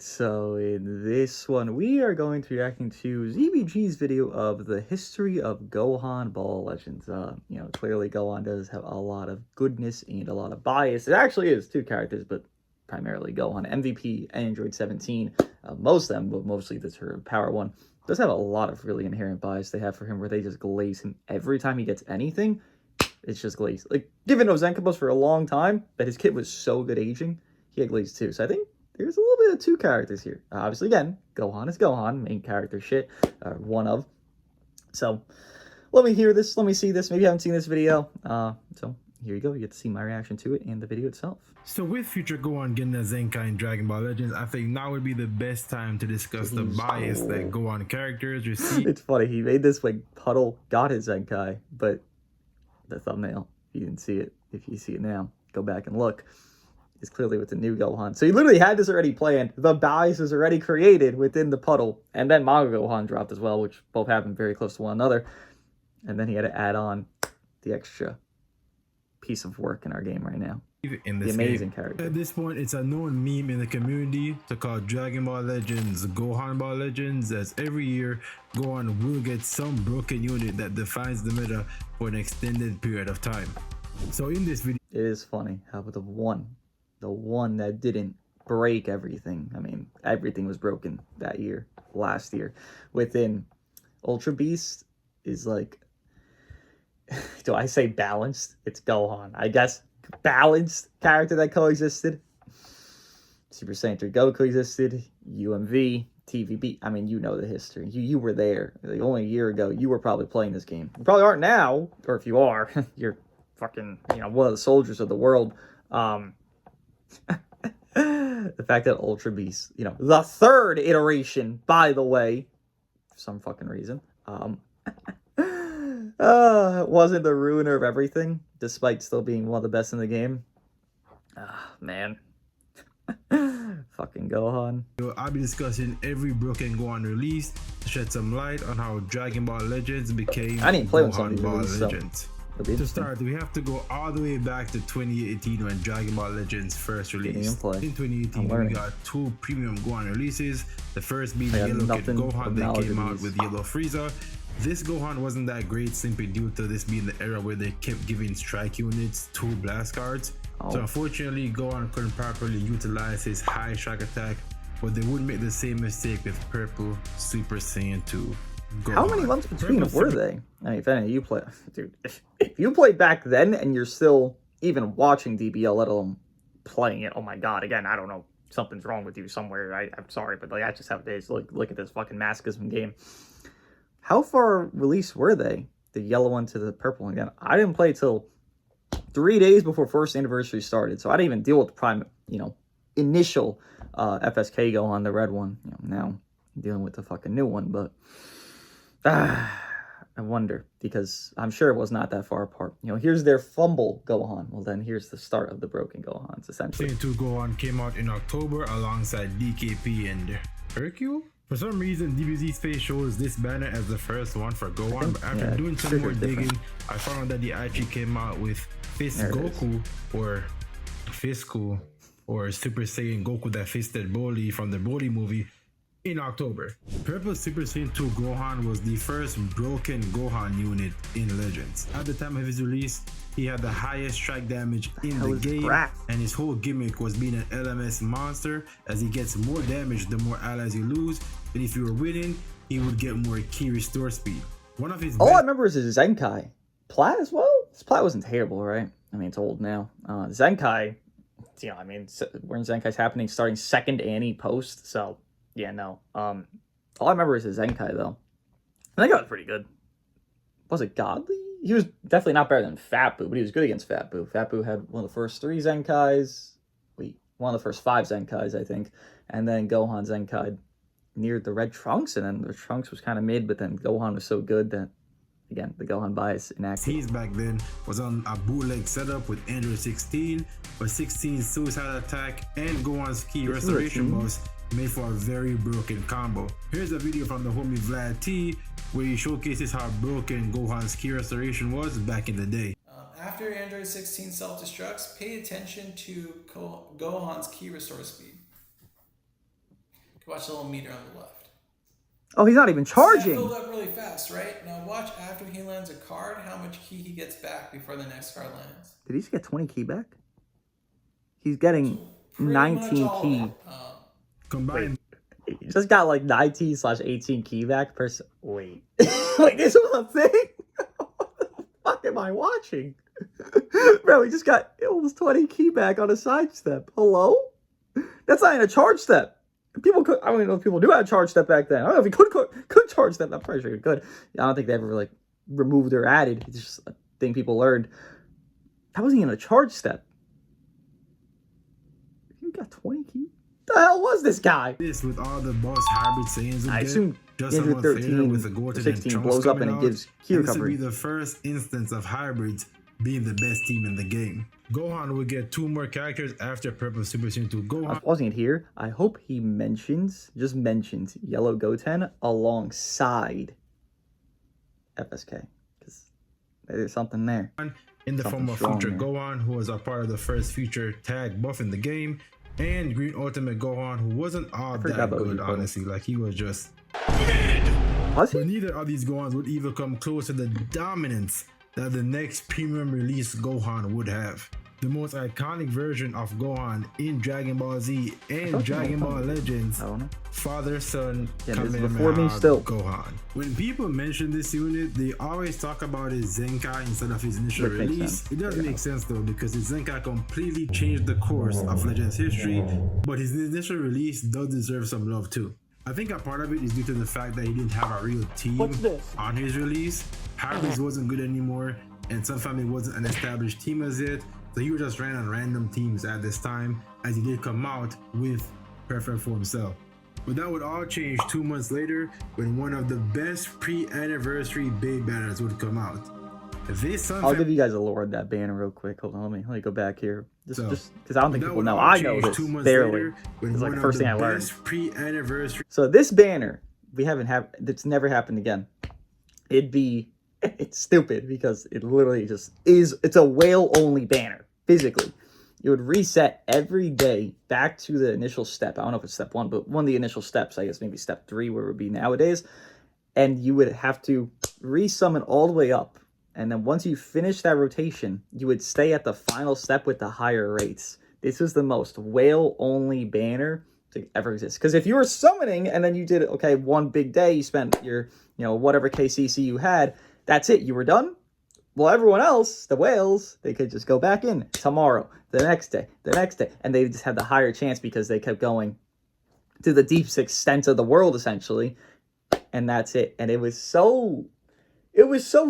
so in this one, we are going to be reacting to ZBG's video of the history of Gohan Ball Legends. Clearly Gohan does have a lot of goodness and a lot of bias. It actually is two characters, but primarily Gohan. MVP, Android 17, most of them, but mostly the Turbo Power one, does have a lot of really inherent bias they have for him, where they just glaze him every time he gets anything. It's just glaze. Like, given those Zenkabos for a long time, that his kit was so good aging, he had glaze too. So I think there's a little bit of two characters here. Obviously, again, Gohan is Gohan, main character shit, one of. So let me hear this, let me see this. Maybe you haven't seen this video. So here you go. You get to see my reaction to it and the video itself. So with future Gohan getting a Zenkai in Dragon Ball Legends, I think now would be the best time to discuss the bias that Gohan characters receive. It's funny, he made this like Puddle got his Zenkai, but the thumbnail, if you didn't see it, if you see it now, go back and look, is clearly with the new Gohan. So he literally had this already planned. The bias is already created within the Puddle, and then Manga Gohan dropped as well, which both happened very close to one another. And then he had to add on the extra piece of work in our game right now. In this the amazing game. Character. At this point, it's a known meme in the community to call Dragon Ball Legends Gohan Ball Legends, as every year Gohan will get some broken unit that defines the meta for an extended period of time. So in this video, it is funny how the one that didn't break everything. I mean, everything was broken that year, last year. Within Ultra Beast is like, do I say balanced? It's Gohan, I guess. Balanced character that coexisted. Super Saiyan 3 Goku existed. UMV, TVB. I mean, you know the history. You were there. Like, only a year ago, you were probably playing this game. You probably aren't now, or if you are, you're fucking, one of the soldiers of the world. The fact that Ultra Beast, the third iteration, by the way, for some fucking reason, wasn't the ruiner of everything, despite still being one of the best in the game. Man. Fucking Gohan. I'll be discussing every broken Gohan release to shed some light on how Dragon Ball Legends became I didn't play with Gohan Ball Legends. So to start, we have to go all the way back to 2018 when Dragon Ball Legends first released. In 2018, we got two premium Gohan releases. The first being the Yellow Kid Gohan that came out with Yellow Frieza. This Gohan wasn't that great simply due to this being the era where they kept giving strike units 2 blast cards. So unfortunately, Gohan couldn't properly utilize his high strike attack, but they would make the same mistake with Purple Super Saiyan 2 Gohan. How many months between were they? I mean, if any of you play, dude, if you played back then and you're still even watching DBL, let alone playing it, oh my god, again, I don't know, something's wrong with you somewhere. I'm sorry, but like, I just have days. Look at this fucking masochism game. How far released were they? The yellow one to the purple one again. I didn't play till 3 days before first anniversary started, so I didn't even deal with the prime, initial FSK Gohan, the red one. Now I'm dealing with the fucking new one, but I wonder, because I'm sure it was not that far apart. Here's their fumble Gohan. Well, then here's the start of the broken Gohans, essentially. Saiyan 2 Gohan came out in October alongside DKP and Hercule. For some reason, DBZ's face shows this banner as the first one for Gohan, but after doing some more digging, I found out that they actually came out with Fist Goku, or Fisku, or Super Saiyan Goku that fisted Broly from the Broly movie in October. Purple Super Saiyan 2 Gohan was the first broken Gohan unit in Legends. At the time of his release, he had the highest strike damage in the game, and his whole gimmick was being an LMS monster, as he gets more damage the more allies you lose, and if you were winning, he would get more key restore speed. One of his all I remember is his Zenkai. Plat as well? His Plat wasn't terrible, right? I mean, it's old now. Zenkai, when Zenkai's happening, starting second Annie post, so yeah, no. All I remember is his Zenkai, though. I think that was pretty good. Was it godly? He was definitely not better than Fat Boo, but he was good against Fat Boo. Fat Boo had one of the first 3 Zenkais. One of the first 5 Zenkais, I think. And then Gohan Zenkai near the red Trunks, and then the Trunks was kind of mid, but then Gohan was so good that, again, the Gohan bias enacted. He's back then was on a bootleg setup with Android 16, but 16's suicide attack and Gohan's key restoration boss made for a very broken combo. Here's a video from the homie Vlad T, where he showcases how broken Gohan's key restoration was back in the day. After Android 16 self-destructs, pay attention to Gohan's key restore speed. Watch the little meter on the left. Oh, he's not even That charging. filled up really fast, right? Now watch after he lands a card, how much key he gets back before the next card lands. Did he just get 20 key back? He's getting 19 key. Combined. He just got like 19/18 key back per. Wait. Like, this was a thing? What the fuck am I watching? Bro, he just got almost 20 key back on a sidestep. Hello? That's not even a charge step. People could, I don't even know if people knew how to charge step back then. I don't know if he could charge step. I'm pretty sure he could. I don't think they ever like removed or added. It's just a thing people learned. That wasn't even a charge step. You got 20 keys? The hell was this guy? This with all the boss hybrid Saiyans. I assume just Android 13 with the Goten 16 blows up and it gives key recovery. This will be the first instance of hybrids being the best team in the game. Gohan will get 2 more characters after Purple Super Saiyan 2 Gohan. I was pausing it here. I hope he just mentions Yellow Goten alongside FSK. Because there's something there. In the form of Future Gohan, who was a part of the first Future tag buff in the game. And Green Ultimate Gohan, who wasn't all that good, honestly. Like, he was just... Was he? But neither of these Gohans would even come close to the dominance that the next premium release Gohan would have. The most iconic version of Gohan in Dragon Ball Z and Dragon Ball Legends, father, son, Kamehameha Gohan. When people mention this unit, they always talk about his Zenkai instead of his initial release. It doesn't make sense though, because his Zenkai completely changed the course of Legends history, but his initial release does deserve some love too. I think a part of it is due to the fact that he didn't have a real team on his release. Harvey's wasn't good anymore, and Sun Family wasn't an established team as yet, so he just ran on random teams at this time, as he did come out with Perfect for himself. But that would all change 2 months later, when one of the best pre-anniversary Babe banners would come out. I'll give you guys a lore of that banner real quick. Hold on, let me go back here. Just because I don't think people know. I know this barely. It's like the first thing I learned. So this banner, it's never happened again. It's stupid because it literally just is. It's a whale only banner physically. It would reset every day back to the initial step. I don't know if it's step 1, but one of the initial steps, I guess maybe step 3, where it would be nowadays. And you would have to resummon all the way up. And then once you finish that rotation, you would stay at the final step with the higher rates. This is the most whale-only banner to ever exist. Because if you were summoning and then you did, okay, one big day, you spent your, whatever KCC you had, that's it, you were done. Well, everyone else, the whales, they could just go back in tomorrow, the next day, and they just had the higher chance because they kept going to the deepest extent of the world, essentially. And that's it. And it was so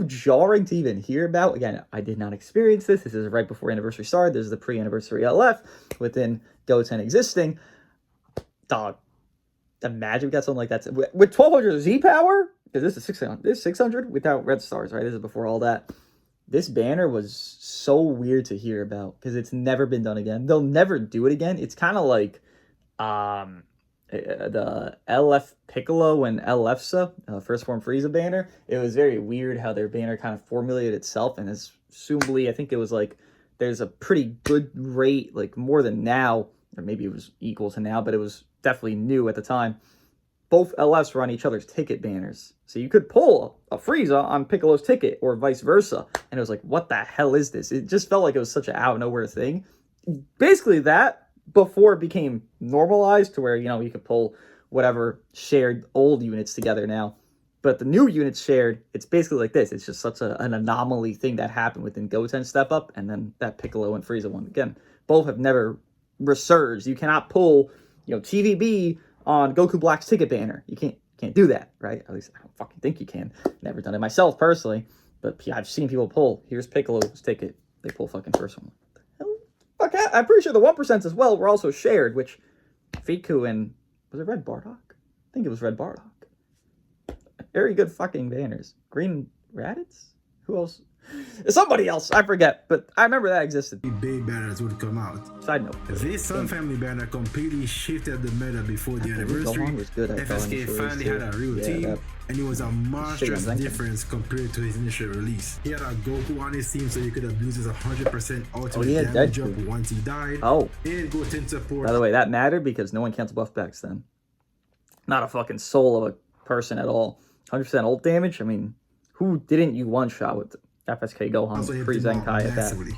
jarring to even hear about. Again, I did not experience this. This is right before Anniversary started. This is the pre-Anniversary LF within Goten existing. Dog, imagine we got something like that. With 1200 Z power, because this is 600. This is 600 without red stars, right? This is before all that. This banner was so weird to hear about because it's never been done again. They'll never do it again. It's kind of like the LF Piccolo and LFSA, First Form Frieza banner. It was very weird how their banner kind of formulated itself, and assumably, I think it was like there's a pretty good rate, like more than now, or maybe it was equal to now, but it was definitely new at the time. Both LFs were on each other's ticket banners. So you could pull a Frieza on Piccolo's ticket or vice versa. And it was like, what the hell is this? It just felt like it was such an out of nowhere thing. Basically that before it became normalized to where, you could pull whatever shared old units together now. But the new units shared, it's basically like this. It's just such an anomaly thing that happened within Goten Step Up and then that Piccolo and Frieza one. Again, both have never resurged. You cannot pull, TVB on Goku Black's ticket banner. You can't do that, right? At least I don't fucking think you can. Never done it myself personally, but I've seen people pull. Here's Piccolo's ticket. They pull fucking first one. Okay, I'm pretty sure the 1% as well were also shared, which Fiku and was it Red Bardock? I think it was Red Bardock. Very good fucking banners. Green Raditz? Who else? Somebody else, I forget, but I remember that existed. Big banners would come out. Side note. This Sun Family banner completely shifted the meta before the anniversary. FSK finally had a real team, and it was a monstrous difference compared to his initial release. He had a Goku on his team, so you could abuse his 100% ultimate damage up once he died. Oh. And Goten support. By the way, that mattered because no one canceled buff backs then. Not a fucking soul of a person at all. 100% ult damage. I mean, who didn't you one shot with FSK Gohan pre Zenkai at that?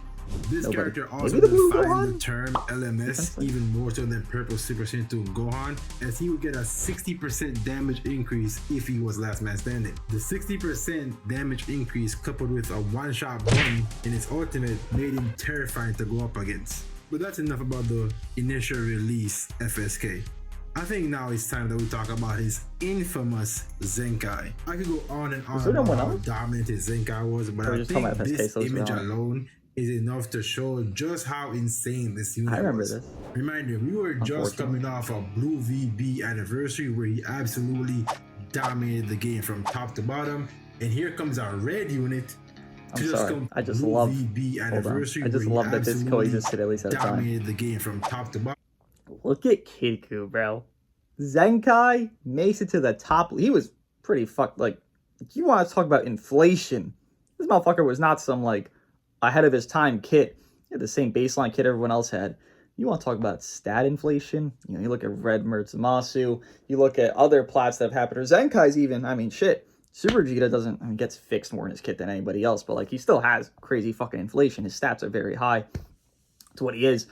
This Nobody. character also Maybe the blue defined Gohan? the term LMS even more so than Purple Super Saiyan 2 Gohan, as he would get a 60% damage increase if he was last man standing. The 60% damage increase coupled with a one-shot button in his ultimate made him terrifying to go up against. But that's enough about the initial release FSK. I think now it's time that we talk about his infamous Zenkai. I could go on and on about how dominant his Zenkai was, but I think this image alone is enough to show just how insane this unit was. I remember this. Reminder, we were just coming off a Blue VB anniversary where he absolutely dominated the game from top to bottom, and here comes our red unit. I'm sorry. I just love VB anniversary. I just love that this coexisted at least at a time. Dominated the game from top to bottom. Look at Kidku, bro. Zenkai makes it to the top. He was pretty fucked. Like, you want to talk about inflation? This motherfucker was not some like ahead of his time kit. He had the same baseline kit everyone else had. You want to talk about stat inflation? You know, you look at Red Matsumasu, you look at other plats that have happened, or Zenkai's even, I mean, shit. Super Vegeta doesn't, I mean, gets fixed more in his kit than anybody else, but like, he still has crazy fucking inflation. His stats are very high to what he is.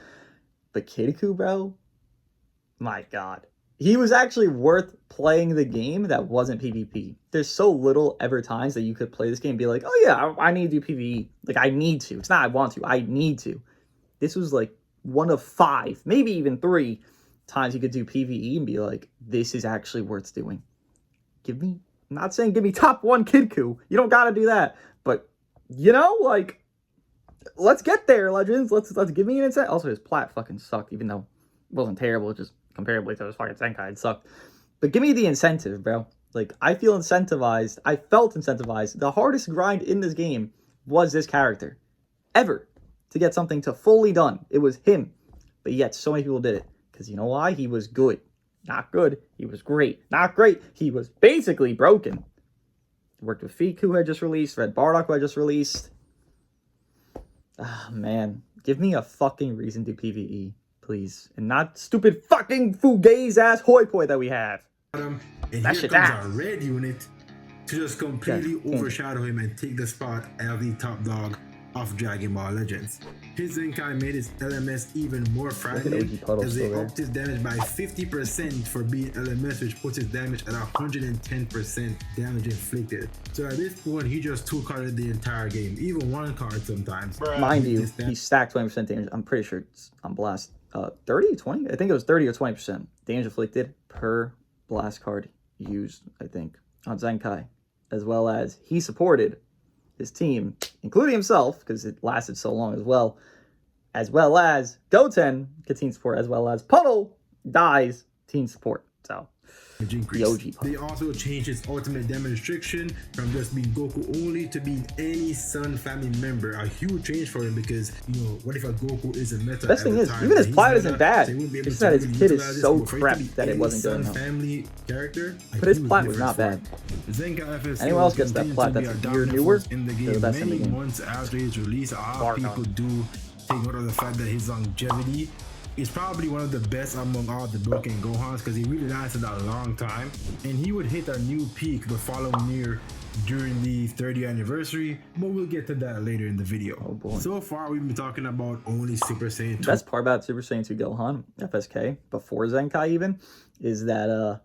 But Kidku, bro, my God. He was actually worth playing the game that wasn't PvP. There's so little ever times that you could play this game and be like, oh yeah, I need to do PvE. Like, I need to. It's not I want to. I need to. This was like one of 5, maybe even 3 times you could do PvE and be like, this is actually worth doing. Give me, I'm not saying give me top 1 Kidku. You don't got to do that. But, you know, like, let's get there, Legends. Let's give me an incentive. Also, his plat fucking sucked, even though it wasn't terrible. It just comparably to his fucking Zenkai, it sucked. But give me the incentive, bro. Like, I feel incentivized. I felt incentivized. The hardest grind in this game was this character. Ever. To get something to fully done. It was him. But yet, so many people did it. Because you know why? He was good. Not good. He was great. Not great. He was basically broken. Worked with Feek, who had just released. Red Bardock, who had just released. Ah, man. Give me a fucking reason to PvE. Please. And not stupid fucking fugaze ass hoi poi that we have. And that here comes our red unit to just completely overshadow him and take the spot as the top dog of Dragon Ball Legends. His Zenkai made his LMS even more fragile as they upped his damage by 50% for being LMS, which puts his damage at 110% damage inflicted. So at this point, he just 2-carded the entire game, even 1 card sometimes. Mind you, he stacked 20% damage. I'm pretty sure it's on blast. 30, 20? I think it was 30 or 20% damage inflicted per blast card used, I think, on Zenkai. As well as he supported his team, including himself, because it lasted so long as well as Goten gets team support, as well as Puddle dies team support. So the OG They also changed his ultimate damage restriction from just being Goku only to being any Sun family member. A huge change for him because, you know, what if a Goku is a meta? Best thing is, even his plat isn't bad. It's just that his kid is so crap that it wasn't good enough. Family character, but his plat was not bad. Anyone else gets that plat that's a year newer, in the game. Many months after his release, a lot of people do take note of the fact that his longevity is probably one of the best among all the broken Gohans because he really lasted a long time, and he would hit a new peak the following year during the 30th anniversary, but we'll get to that later in the video. Oh boy. So far we've been talking about only Super Saiyan 2. The best part about Super Saiyan 2 Gohan, FSK, before Zenkai even, is that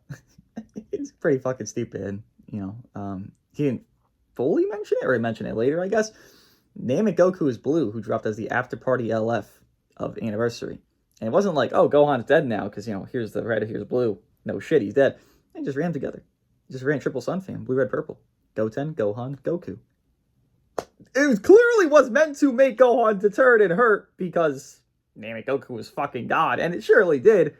it's pretty fucking stupid. You know, he didn't fully mention it, or he mentioned it later, I guess. Namek Goku is blue, who dropped as the after party LF of anniversary. And it wasn't like, oh, Gohan's dead now, because, you know, here's the red, here's blue. No shit, he's dead. They just ran together. Just ran Triple Sun fam, blue, red, purple. Goten, Gohan, Goku. It clearly was meant to make Gohan deterred and hurt, because Namek Goku was fucking God, and it surely did.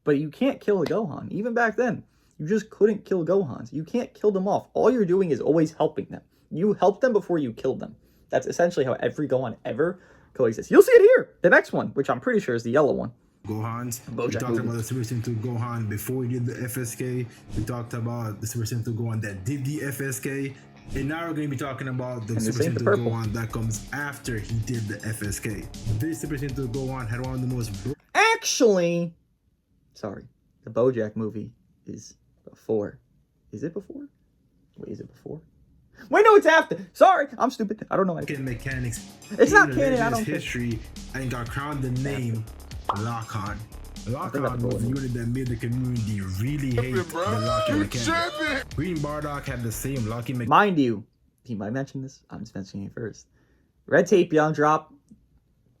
But you can't kill a Gohan, even back then. You just couldn't kill Gohans. You can't kill them off. All you're doing is always helping them. You help them before you kill them. That's essentially how every Gohan ever coexist. You'll see it here. The next one, which I'm pretty sure is the yellow one. Gohans. We talked about the Super Saiyan 2 Gohan before he did the FSK. We talked about the Super Saiyan 2 Gohan that did the FSK. And now we're going to be talking about the Super Saiyan 2 Gohan that comes after he did the FSK. This Super Saiyan 2 Gohan had one of the most... Actually, sorry, the BoJack movie is before. Is it before? Wait, is it before? Wait, no, it's after. Sorry, I'm stupid. I don't know anything. Mechanics. It's not canon. I don't history and got crowned the name Lock-On. Lock-On was the unit that made the community really hate the locking mechanic. Green Bardock had the same locking mechanic. Mind you, he might mention this. I'm just mentioning it first. Red Tape Young drop,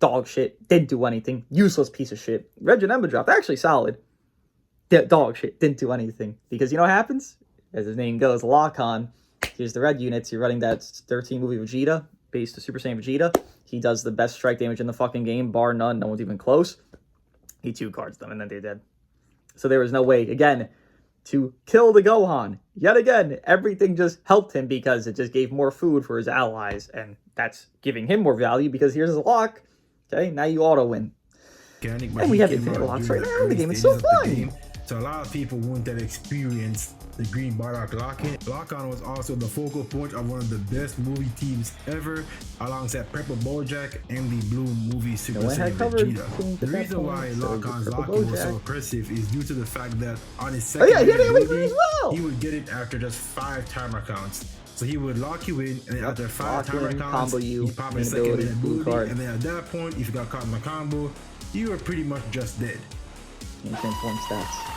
dog shit, didn't do anything. Useless piece of shit. Red Janemba drop, actually solid. Dog shit, didn't do anything. Because you know what happens? As his name goes, Lock-On. Here's the red units. You're running that 13 movie Vegeta, based to Super Saiyan Vegeta. He does the best strike damage in the fucking game, bar none. No one's even close. He 2-cards them, and then they're dead. So there was no way, again, to kill the Gohan. Yet again, everything just helped him because it just gave more food for his allies, and that's giving him more value because here's his lock. Okay, now you auto-win. And we have infinite locks right now in the game. It's so fun! So a lot of people want that experience, the Green Bardock Lock-In. Lock-On was also the focal point of one of the best movie teams ever, alongside Purple Bojack and the Blue movie Super Saiyan Vegeta. The reason why Lock-On's Lock-In was so impressive is due to the fact that on his second movie, he would get it after just 5 timer counts. So he would lock you in, and after 5 timer counts, he pop his second ability, and then at that point, if you got caught in the combo, you were pretty much just dead. Transform stats.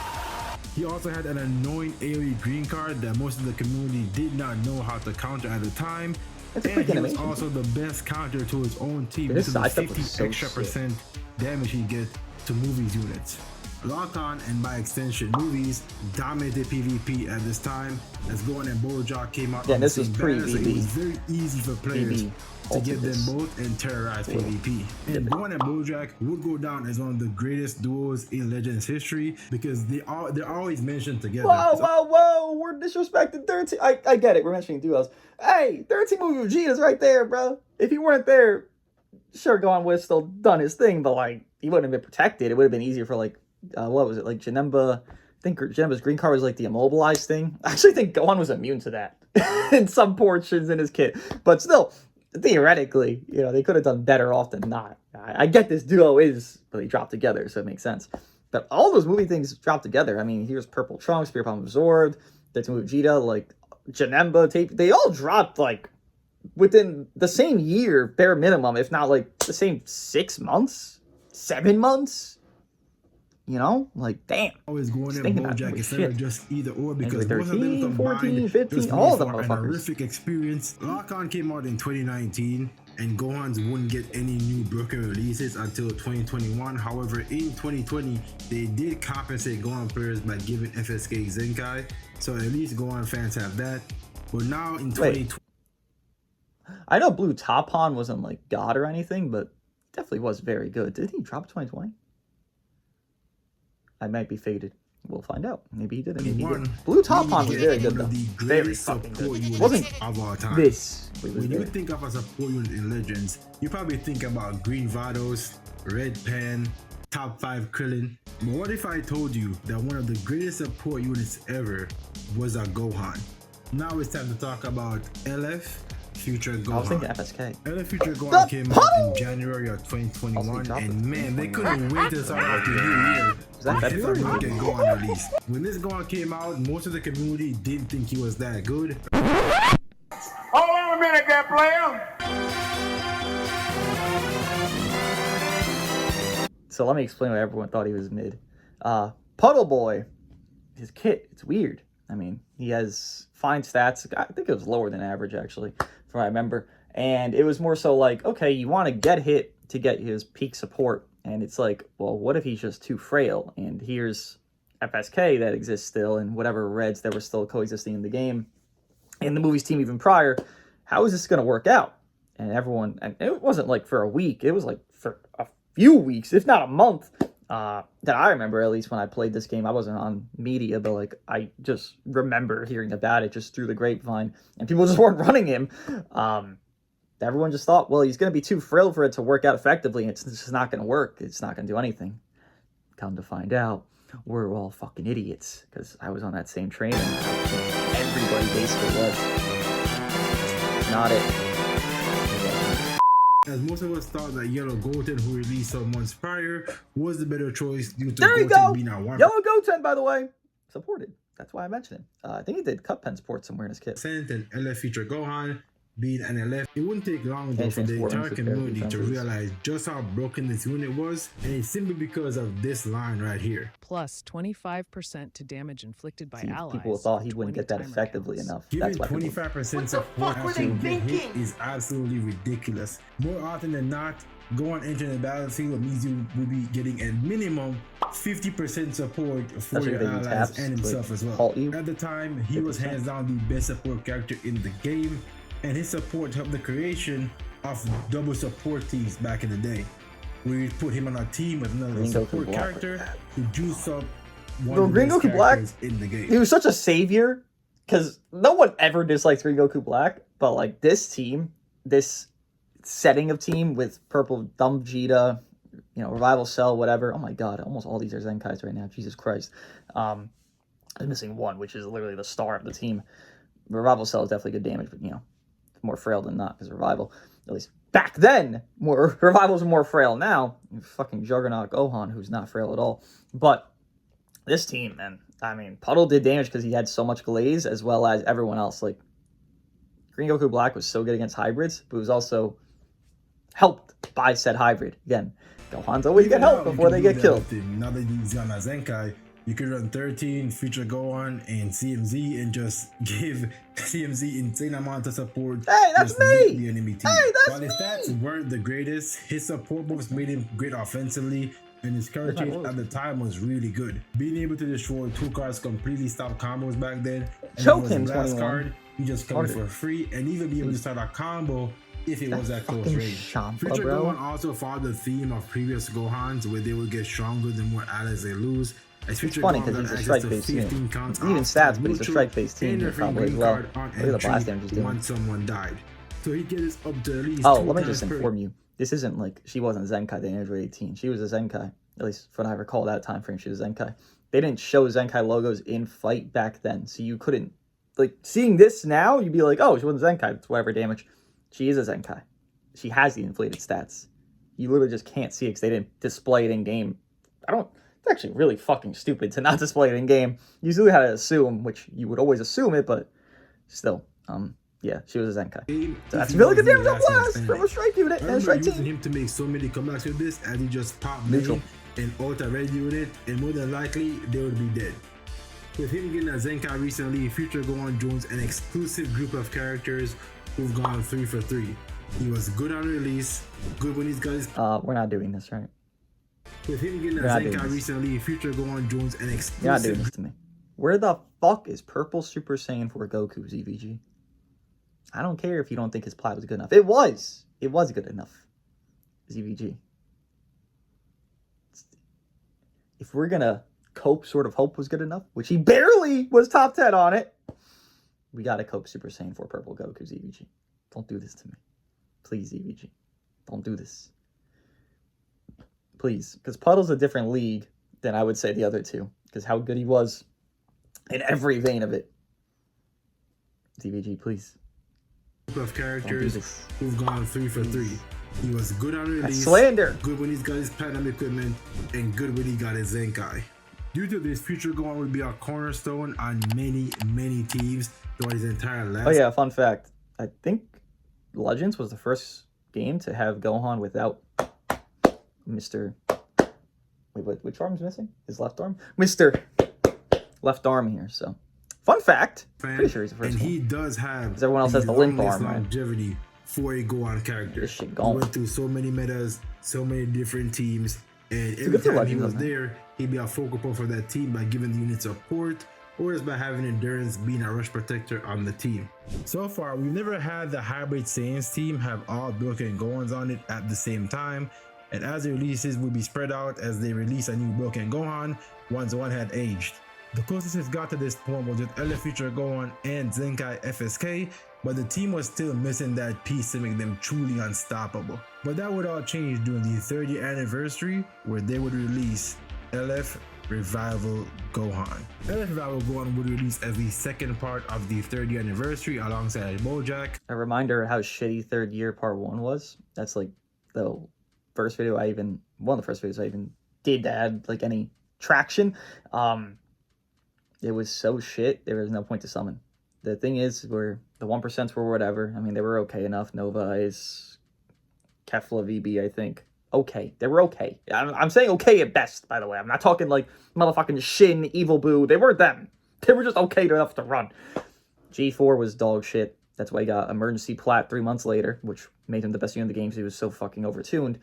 He also had an annoying AoE green card that most of the community did not know how to counter at the time. And he was also the best counter to his own team because of the 50 extra% damage he get to movies units. Lock-On, and by extension movies, dominated PvP at this time as Gohan and Bojack came out on the same banner, so it was very easy for players to get them both and terrorize PvP. And Gohan and Bojack would go down as one of the greatest duos in Legends history because they're always mentioned together. Whoa, we're disrespecting 13. I get it, we're mentioning duos. Hey, 13 movie Vegeta's right there, bro. If he weren't there, sure, Gohan would have still done his thing, but like, he wouldn't have been protected. It would have been easier for like, what was it, like Janemba? I think Janemba's green card was like the immobilized thing. I actually think Gohan was immune to that in some portions in his kit. But still, theoretically, you know, they could have done better off than not. I get this duo is really dropped together, so it makes sense. But all those movie things dropped together. I mean, here's Purple Trunks, Spirit Bomb Absorbed, that's movie Vegeta, like Janemba, Tape. They all dropped like within the same year, bare minimum, if not like the same 6 months, 7 months. You know, like, damn. Always going in Bojack instead of just either or because 13, 14, 15, all of them motherfuckers. An horrific experience. Lock-On came out in 2019, and Gohan's wouldn't get any new broken releases until 2021. However, in 2020, they did compensate Gohan players by giving FSK Zenkai, so at least Gohan fans have that. But now in 2020, I know Blue Topon wasn't like God or anything, but definitely was very good. Did he drop 2020? I might be faded. We'll find out. Maybe he didn't. Maybe he didn't. Blue Topon was very good though. Very fucking good. It wasn't of all time. This. When you think of a support unit in Legends, you probably think about Green Vados, Red Pan, Top 5 Krillin. But what if I told you that one of the greatest support units ever was a Gohan? Now it's time to talk about LF Future Gohan. I was thinking FSK. LF Future Gohan came out in January of 2021, and man, they couldn't wait to start out the new year. Was that February? Gohan release. When this Gohan came out, most of the community didn't think he was that good. Hold on a minute there, player. So let me explain why everyone thought he was mid. Puddle Boy, his kit, it's weird. I mean, he has fine stats. I think it was lower than average, actually, from what I remember. And it was more so like, okay, you want to get hit to get his peak support. And it's like, well, what if he's just too frail? And here's FSK that exists still, and whatever Reds that were still coexisting in the game, and the movie's team even prior. How is this going to work out? And everyone, and it wasn't like for a week. It was like for a few weeks, if not a month. That I remember, at least when I played this game. I wasn't on media, but like I just remember hearing about it just through the grapevine, and people just weren't running him. Everyone just thought, well, he's going to be too frail for it to work out effectively, and it's just not going to work. It's not going to do anything. Come to find out, we're all fucking idiots, because I was on that same train, and everybody basically was. Not it. As most of us thought that Yellow Goten, who released some months prior, was the better choice due to there you Goten go. being our one. Yellow Goten, by the way. supported. That's why I mentioned him. I think he did Cut Pen Sports somewhere in his kit. And LF feature Gohan being an LF. It wouldn't take long though for the Transform entire into community to defenses. realize just how broken this unit was, and it's simply because of this line right here. Plus 25% to damage inflicted by allies. People thought he for wouldn't 20 get that timer effectively counts. enough. Giving That's why 25% support after you get hit is absolutely ridiculous. More often than not, Gohan entering the battlefield means you will be getting at minimum 50% support for your allies and himself as well. At the time, he was hands down the best support character in the game, and his support helped the creation of double support teams back in the day. We put him on a team with another support character to juice up one of the best characters in the game. He was such a savior, because no one ever dislikes Green Goku Black, but like this team, this setting of team with Purple Dumb Vegeta, you know, Revival Cell, whatever. Oh my god, almost all these are Zenkais right now. Jesus Christ. I'm missing one, which is literally the star of the team. Revival Cell is definitely good damage, but you know, more frail than not, because Revival, at least back then, Revival's more frail now. Fucking Juggernaut Gohan, who's not frail at all. But this team, man, I mean, Puddle did damage because he had so much glaze, as well as everyone else. Like, Green Goku Black was so good against hybrids, but was also helped by said hybrid. Again, Gohan's always get help before they get killed. Now that he's on a Zenkai, you could run 13, feature Gohan and CMZ, and just give CMZ insane amount of support. Hey, that's me! The enemy team. Hey, that's While his stats weren't the greatest, his support moves made him great offensively, and his courage at the time was really good. Being able to destroy 2 cards completely stopped combos back then. And Choke him, last card, you just come for free, and even be able to start a combo if it was at close range. Future Gohan also followed the theme of previous Gohans, where they would get stronger the more allies they lose. It's funny because he's a strike-based team. Even stats, but he's a strike-based team probably as well. Look at the blast damage he's doing. Once someone died. So he gets up to at least let me just inform you. This isn't like she wasn't Zenkai the Android 18. She was a Zenkai. At least from what I recall that time frame, she was Zenkai. They didn't show Zenkai logos in fight back then, so you couldn't, like, seeing this now, you'd be like, oh, she wasn't Zenkai. It's whatever damage. She is a Zenkai. She has the inflated stats. You literally just can't see it because they didn't display it in game. It's actually really fucking stupid to not display it in game. You usually had to assume, which you would always assume it, but still, yeah, she was a Zenkai. So that's really good damage on blast from a strike unit and a strike team. Him to make so many comebacks with this, as he just popped neutral and ult a red unit, and more than likely they would be dead. With him getting a Zenkai recently, Future Gohan joins an exclusive group of characters who've gone 3 for 3. He was good on release, good when he's got his... We're not doing this, right? With him getting a Zenkai recently, Future Gohan joins an exclusive... You're not doing this to me. Where the fuck is Purple Super Saiyan 4 Goku, ZVG? I don't care if you don't think his plot was good enough. It was! It was good enough. ZVG. If we're gonna cope sort of hope was good enough, which he barely was top 10 on it, we gotta cope Super Saiyan 4 Purple Goku, ZVG. Don't do this to me. Please, ZVG. Don't do this. Please. Because Puddle's a different league than I would say the other two. Because how good he was in every vein of it. ZVG, please. Of characters who've gone 3 for 3. He was good on release, that's slander. Good when he's got his platinum equipment, and good when he got his Zenkai. Due to this, Future Gohan will be a cornerstone on many teams throughout his entire life. Oh yeah, fun fact. I think Legends was the first game to have Gohan without Mr. Wait, which arm's missing? His left arm? Mr. Left arm here, so. Fun fact. Pretty sure he's the first one. And he does have... Because everyone else has the limp arm, right? Longevity for a Gohan character. This shit He gone. went through so many metas, so many different teams, and every time he was there, he'd be a focal point for that team by giving the unit support, or just by having endurance, being a rush protector on the team. So far, we've never had the hybrid Saiyans team have all broken Gohans on it at the same time, and as the releases will be spread out as they release a new broken Gohan once one had aged. The closest it's got to this point was with LF Future Gohan and Zenkai FSK, but the team was still missing that piece to make them truly unstoppable. But that would all change during the 30th anniversary, where they would release LF Revival Gohan. LF Revival Gohan would release as the second part of the 30th anniversary alongside Bojack. A reminder of how shitty third year part 1 was. That's like the first video one of the first videos I even did to add like any traction. It was so shit, there was no point to summon. The thing is, where the 1% were whatever. I mean, they were okay enough. Nova is Kefla VB, I think. Okay, they were okay. I'm saying okay at best, by the way. I'm not talking like motherfucking Shin, Evil Boo. They weren't them. They were just okay enough to run. G4 was dog shit. That's why he got emergency plat 3 months later, which made him the best unit in the game because he was so fucking overtuned.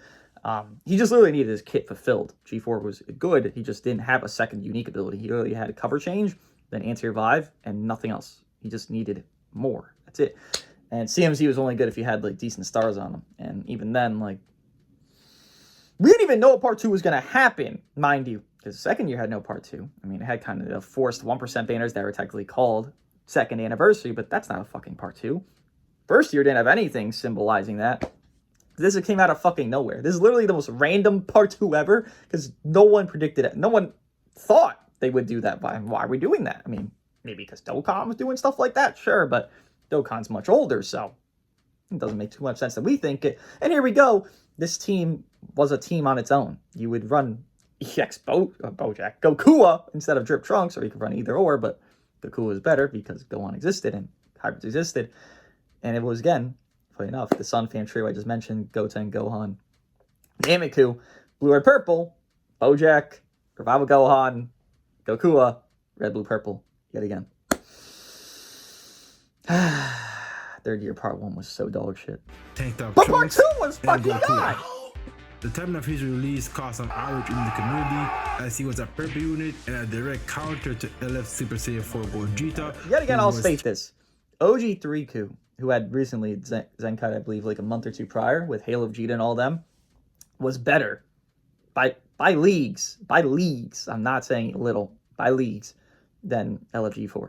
He just literally needed his kit fulfilled. G4 was good. He just didn't have a second unique ability. He literally had a cover change, then anti-revive, and nothing else. He just needed more. That's it. And CMZ was only good if you had like decent stars on him. And even then, like, we didn't even know what part 2 was going to happen, mind you, because the second year had no part 2. I mean, it had kind of the forced 1% banners that were technically called second anniversary, but that's not a fucking part 2. First year didn't have anything symbolizing that. This came out of fucking nowhere. This is literally the most random part 2 ever, because no one predicted it. No one thought they would do that. Why are we doing that? I mean, maybe because Dokkan was doing stuff like that, sure, but Dokkan's much older, so it doesn't make too much sense that we think it. And here we go. This team was a team on its own. You would run EX Bojack, Gokua instead of Drip Trunks, or you could run either or, but Gokua was better because Gohan existed and hybrids existed. And it was, again, funny enough, the Sun Fam trio I just mentioned, Goten, Gohan, Nameku, Blue, Red, Purple, Bojack, Revival Gohan, Gokua, Red, Blue, Purple, yet again. Third year part 1 was so dog shit. Tanked up but part 2 was fucking god! The timing of his release caused some outrage in the community, as he was a purple unit and a direct counter to LF Super Saiyan 4 Gogeta. Yet again, I'll state this. OG3Ku, who had recently Zenkai, I believe, like a month or 2 prior, with Halo Vegeta and all them, was better by leagues. By leagues. I'm not saying little. By leagues than LFG4.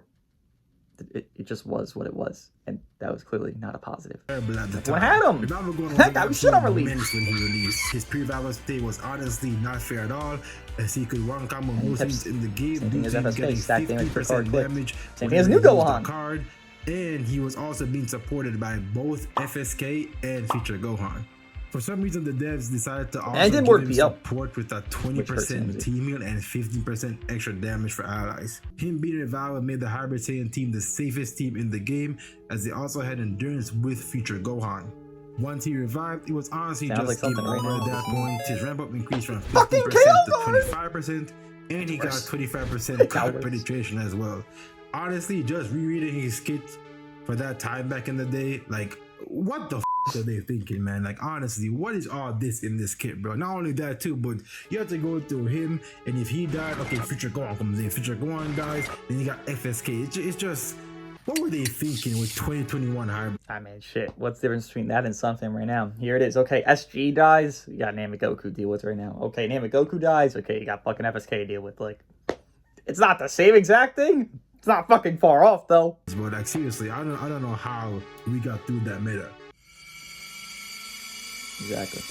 It just was what it was, and that was clearly not a positive. What had him? That guy was shit on release. When he released, his pre-valor state was honestly not fair at all, as he could one combo most things in the game, same thing as FSK, stack damage per card damage. Same thing as New Gohan. Card, and he was also being supported by both FSK and Future Gohan. For some reason, the devs decided to also give him support with a 20% team heal and 15% extra damage for allies. Him being revived made the Hybrid Saiyan team the safest team in the game, as they also had endurance with Future Gohan. Once he revived, it was honestly just game over at that point. His ramp up increased from 15% to 25%, and he got 25% card penetration as well. Honestly, just rereading his kit for that time back in the day, like, what the are they thinking, man? Like, honestly, what is all this in this kit, bro? Not only that too, but you have to go through him, and if he died, okay, Future Gohan comes in. Future Gohan dies, then you got FSK. It's just, what were they thinking with 2021 hybrid? I mean, shit. What's the difference between that and Sunfam right now? Here it is. Okay, SG dies. You got Namegoku deal with right now. Okay, Namegoku dies. Okay, you got fucking FSK deal with. Like, it's not the same exact thing. It's not fucking far off though. But like, seriously, I don't know how we got through that meta. Exactly.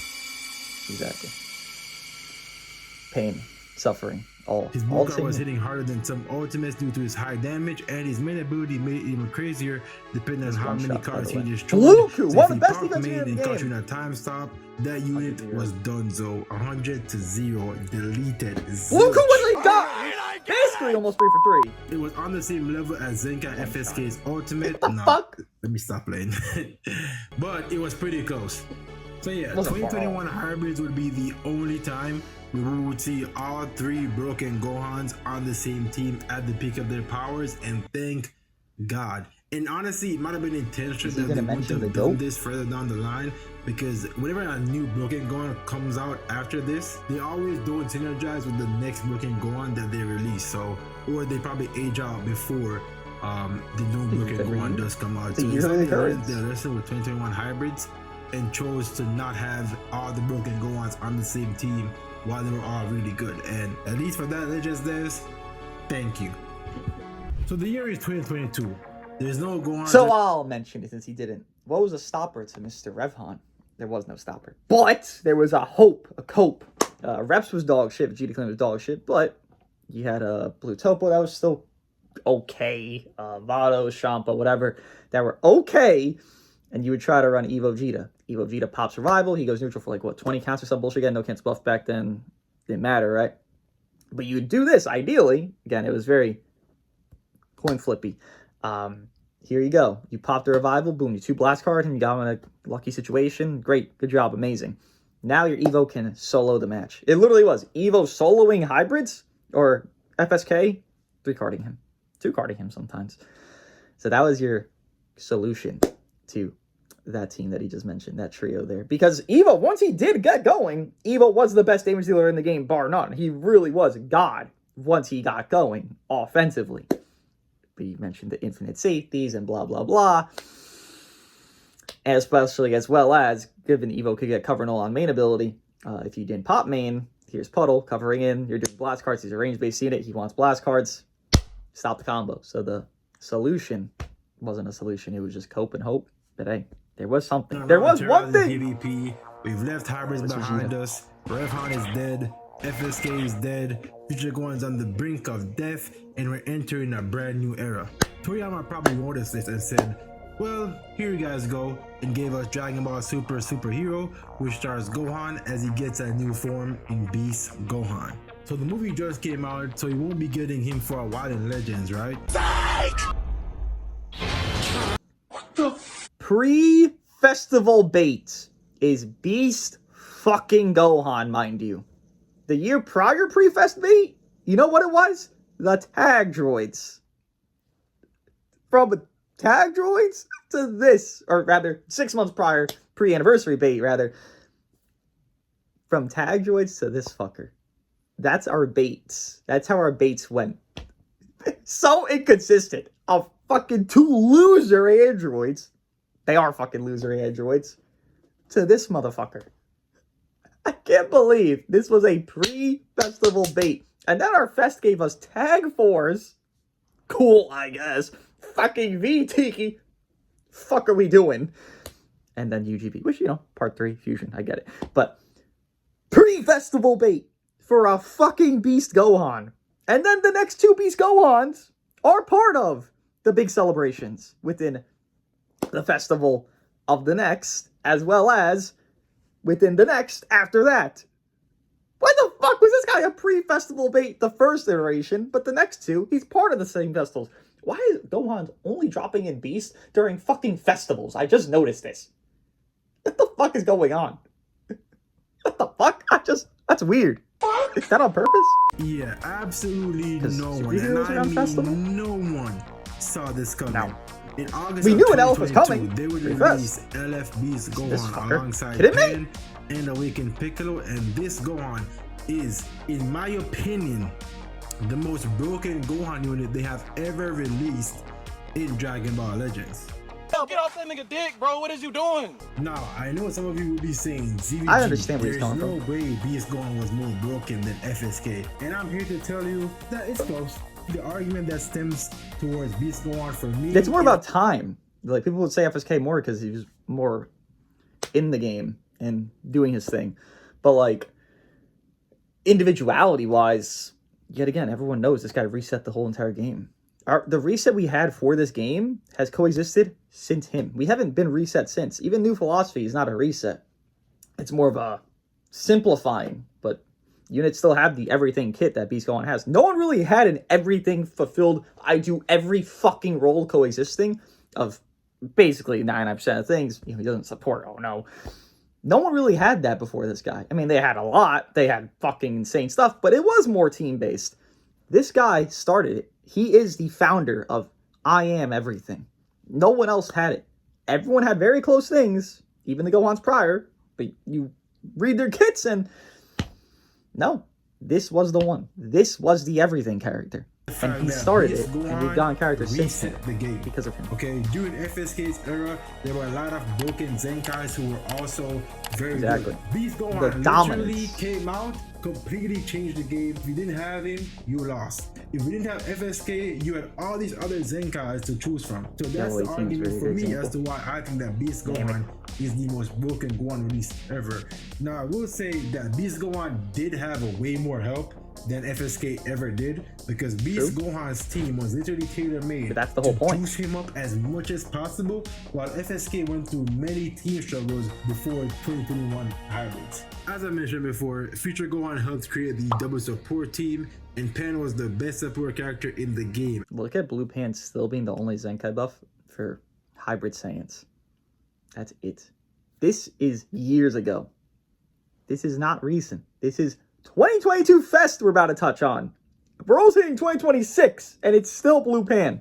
Pain, suffering, all. His Buka was hitting harder than some ultimates due to his high damage, and his main ability made it even crazier depending on how many cards he destroyed. Luku, so one of the best defense units in the game. And time stop, that unit was donezo. 100 to 0, deleted. Luku literally got basically almost 3 for 3. It was on the same level as Zenkai FSK's ultimate. What the fuck? Let me stop playing. But it was pretty close. So yeah, 2021 hybrids would be the only time we would see all 3 broken Gohans on the same team at the peak of their powers, and thank God. And honestly, it might have been intentional that they wouldn't have done this further down the line, because whenever a new broken Gohan comes out after this, they always don't synergize with the next broken Gohan that they release. So, or they probably age out before the new broken Gohan does come out. So it's like they learned their lesson with 2021 hybrids and chose to not have all the broken Gohans on the same team while they were all really good. And at least for that Legends Dance, thank you. So the year is 2022. There's no Gohan. So I'll mention it since he didn't. What was a stopper to Mr. Revhan? There was no stopper. But there was a hope, a cope. Reps was dog shit, Vegeta Clan was dog shit, but you had a Blue Topo that was still okay. Vado, Champa, whatever, that were okay. And you would try to run Evo Vegeta. Evo Vegeta pops Revival. He goes neutral for like, what, 20 counts or some bullshit again. No cancel buff back then. Didn't matter, right? But you would do this, ideally. Again, it was very coin flippy. Here you go. You pop the revival, boom, you 2 blast cards, and you got him in a lucky situation. Great, good job, amazing. Now your Evo can solo the match. It literally was Evo soloing hybrids or FSK, 3-carding him, 2-carding him sometimes. So that was your solution to that team that he just mentioned, that trio there. Because Evo, once he did get going, Evo was the best damage dealer in the game, bar none. He really was God once he got going offensively. We mentioned the infinite safeties and blah, blah, blah. And especially as well as, given Evo could get cover null on main ability, if you didn't pop main, here's Puddle covering in, you're doing blast cards, he's a range-based unit, he wants blast cards, stop the combo. So the solution wasn't a solution, it was just cope and hope. But hey, there was something. There was one thing! PvP, we've left hybrids behind us, Revhan is dead, FSK is dead, Future Gohan's on the brink of death, and we're entering a brand new era. Toriyama probably noticed this and said, well, here you guys go, and gave us Dragon Ball Superhero, which stars Gohan as he gets a new form in Beast Gohan. So the movie just came out, so you won't be getting him for a while in Legends, right? What the pre-festival bait is Beast fucking Gohan, mind you. The year prior pre-fest bait, you know what it was? The tag droids. From tag droids to this, or rather 6 months prior, pre-anniversary bait rather. From tag droids to this fucker. That's our baits. That's how our baits went. So inconsistent. Of fucking 2 loser androids. They are fucking loser androids. To this motherfucker. I can't believe this was a pre-festival bait. And then our fest gave us tag 4s. Cool, I guess. Fucking V-Tiki. Fuck are we doing? And then UGB, which, you know, part 3, fusion, I get it. But pre-festival bait for a fucking Beast Gohan. And then the next 2 Beast Gohans are part of the big celebrations within the festival of the next, as well as within the next after that. Why the fuck was this guy a pre-festival bait the first iteration, but the next 2, he's part of the same festivals? Why is Gohan only dropping in Beast during fucking festivals? I just noticed this. What the fuck is going on? What the fuck? That's weird. Is that on purpose? Yeah, absolutely no one. And I mean, no one saw this coming. No. In August we of knew an elf was coming. They would release LFB's Gohan alongside Pen and Awakened Piccolo, and this Gohan is, in my opinion, the most broken Gohan unit they have ever released in Dragon Ball Legends. Yo, get off that nigga dick, bro. What is you doing? Now, I know some of you will be saying, ZVG, I understand where he's coming from. There's no way Beast Gohan was more broken than FSK. And I'm here to tell you that it's close. The argument that stems towards Beast Gohan for me... It's more about time. Like, people would say FSK more because he was more in the game and doing his thing. But, like, individuality-wise, yet again, everyone knows this guy reset the whole entire game. The reset we had for this game has coexisted since him. We haven't been reset since. Even New Philosophy is not a reset. It's more of a simplifying, but units still have the everything kit that Beast Gohan has. No one really had an everything fulfilled, I do every fucking role coexisting of basically 99% of things. You know, he doesn't support, oh no. No one really had that before this guy. I mean, they had a lot. They had fucking insane stuff, but it was more team-based. This guy started it. He is the founder of I Am Everything. No one else had it. Everyone had very close things, even the Gohans prior, but you read their kits and no, this was the one. This was the everything character. And he started it, and we've gotten characters since the game because of him. Okay, during FSK's era, there were a lot of broken Zenkais who were also very good. Beast Gohan literally came out, completely changed the game. If you didn't have him, you lost. If you didn't have FSK, you had all these other Zenkais to choose from. So that's the argument for me as to why I think that Beast Gohan is the most broken Gohan release ever. Now, I will say that Beast Gohan did have a way more help than FSK ever did, because Beast Gohan's team was literally tailor-made. But that's the whole point. Juice him up as much as possible, while FSK went through many team struggles before 2021 hybrids. As I mentioned before, Future Gohan helped create the double support team, and Pan was the best support character in the game. Look at Blue Pan still being the only Zenkai buff for Hybrid Saiyans. That's it. This is years ago. This is not recent. This is 2022 Fest we're about to touch on. We're also hitting 2026, and it's still Blue Pan.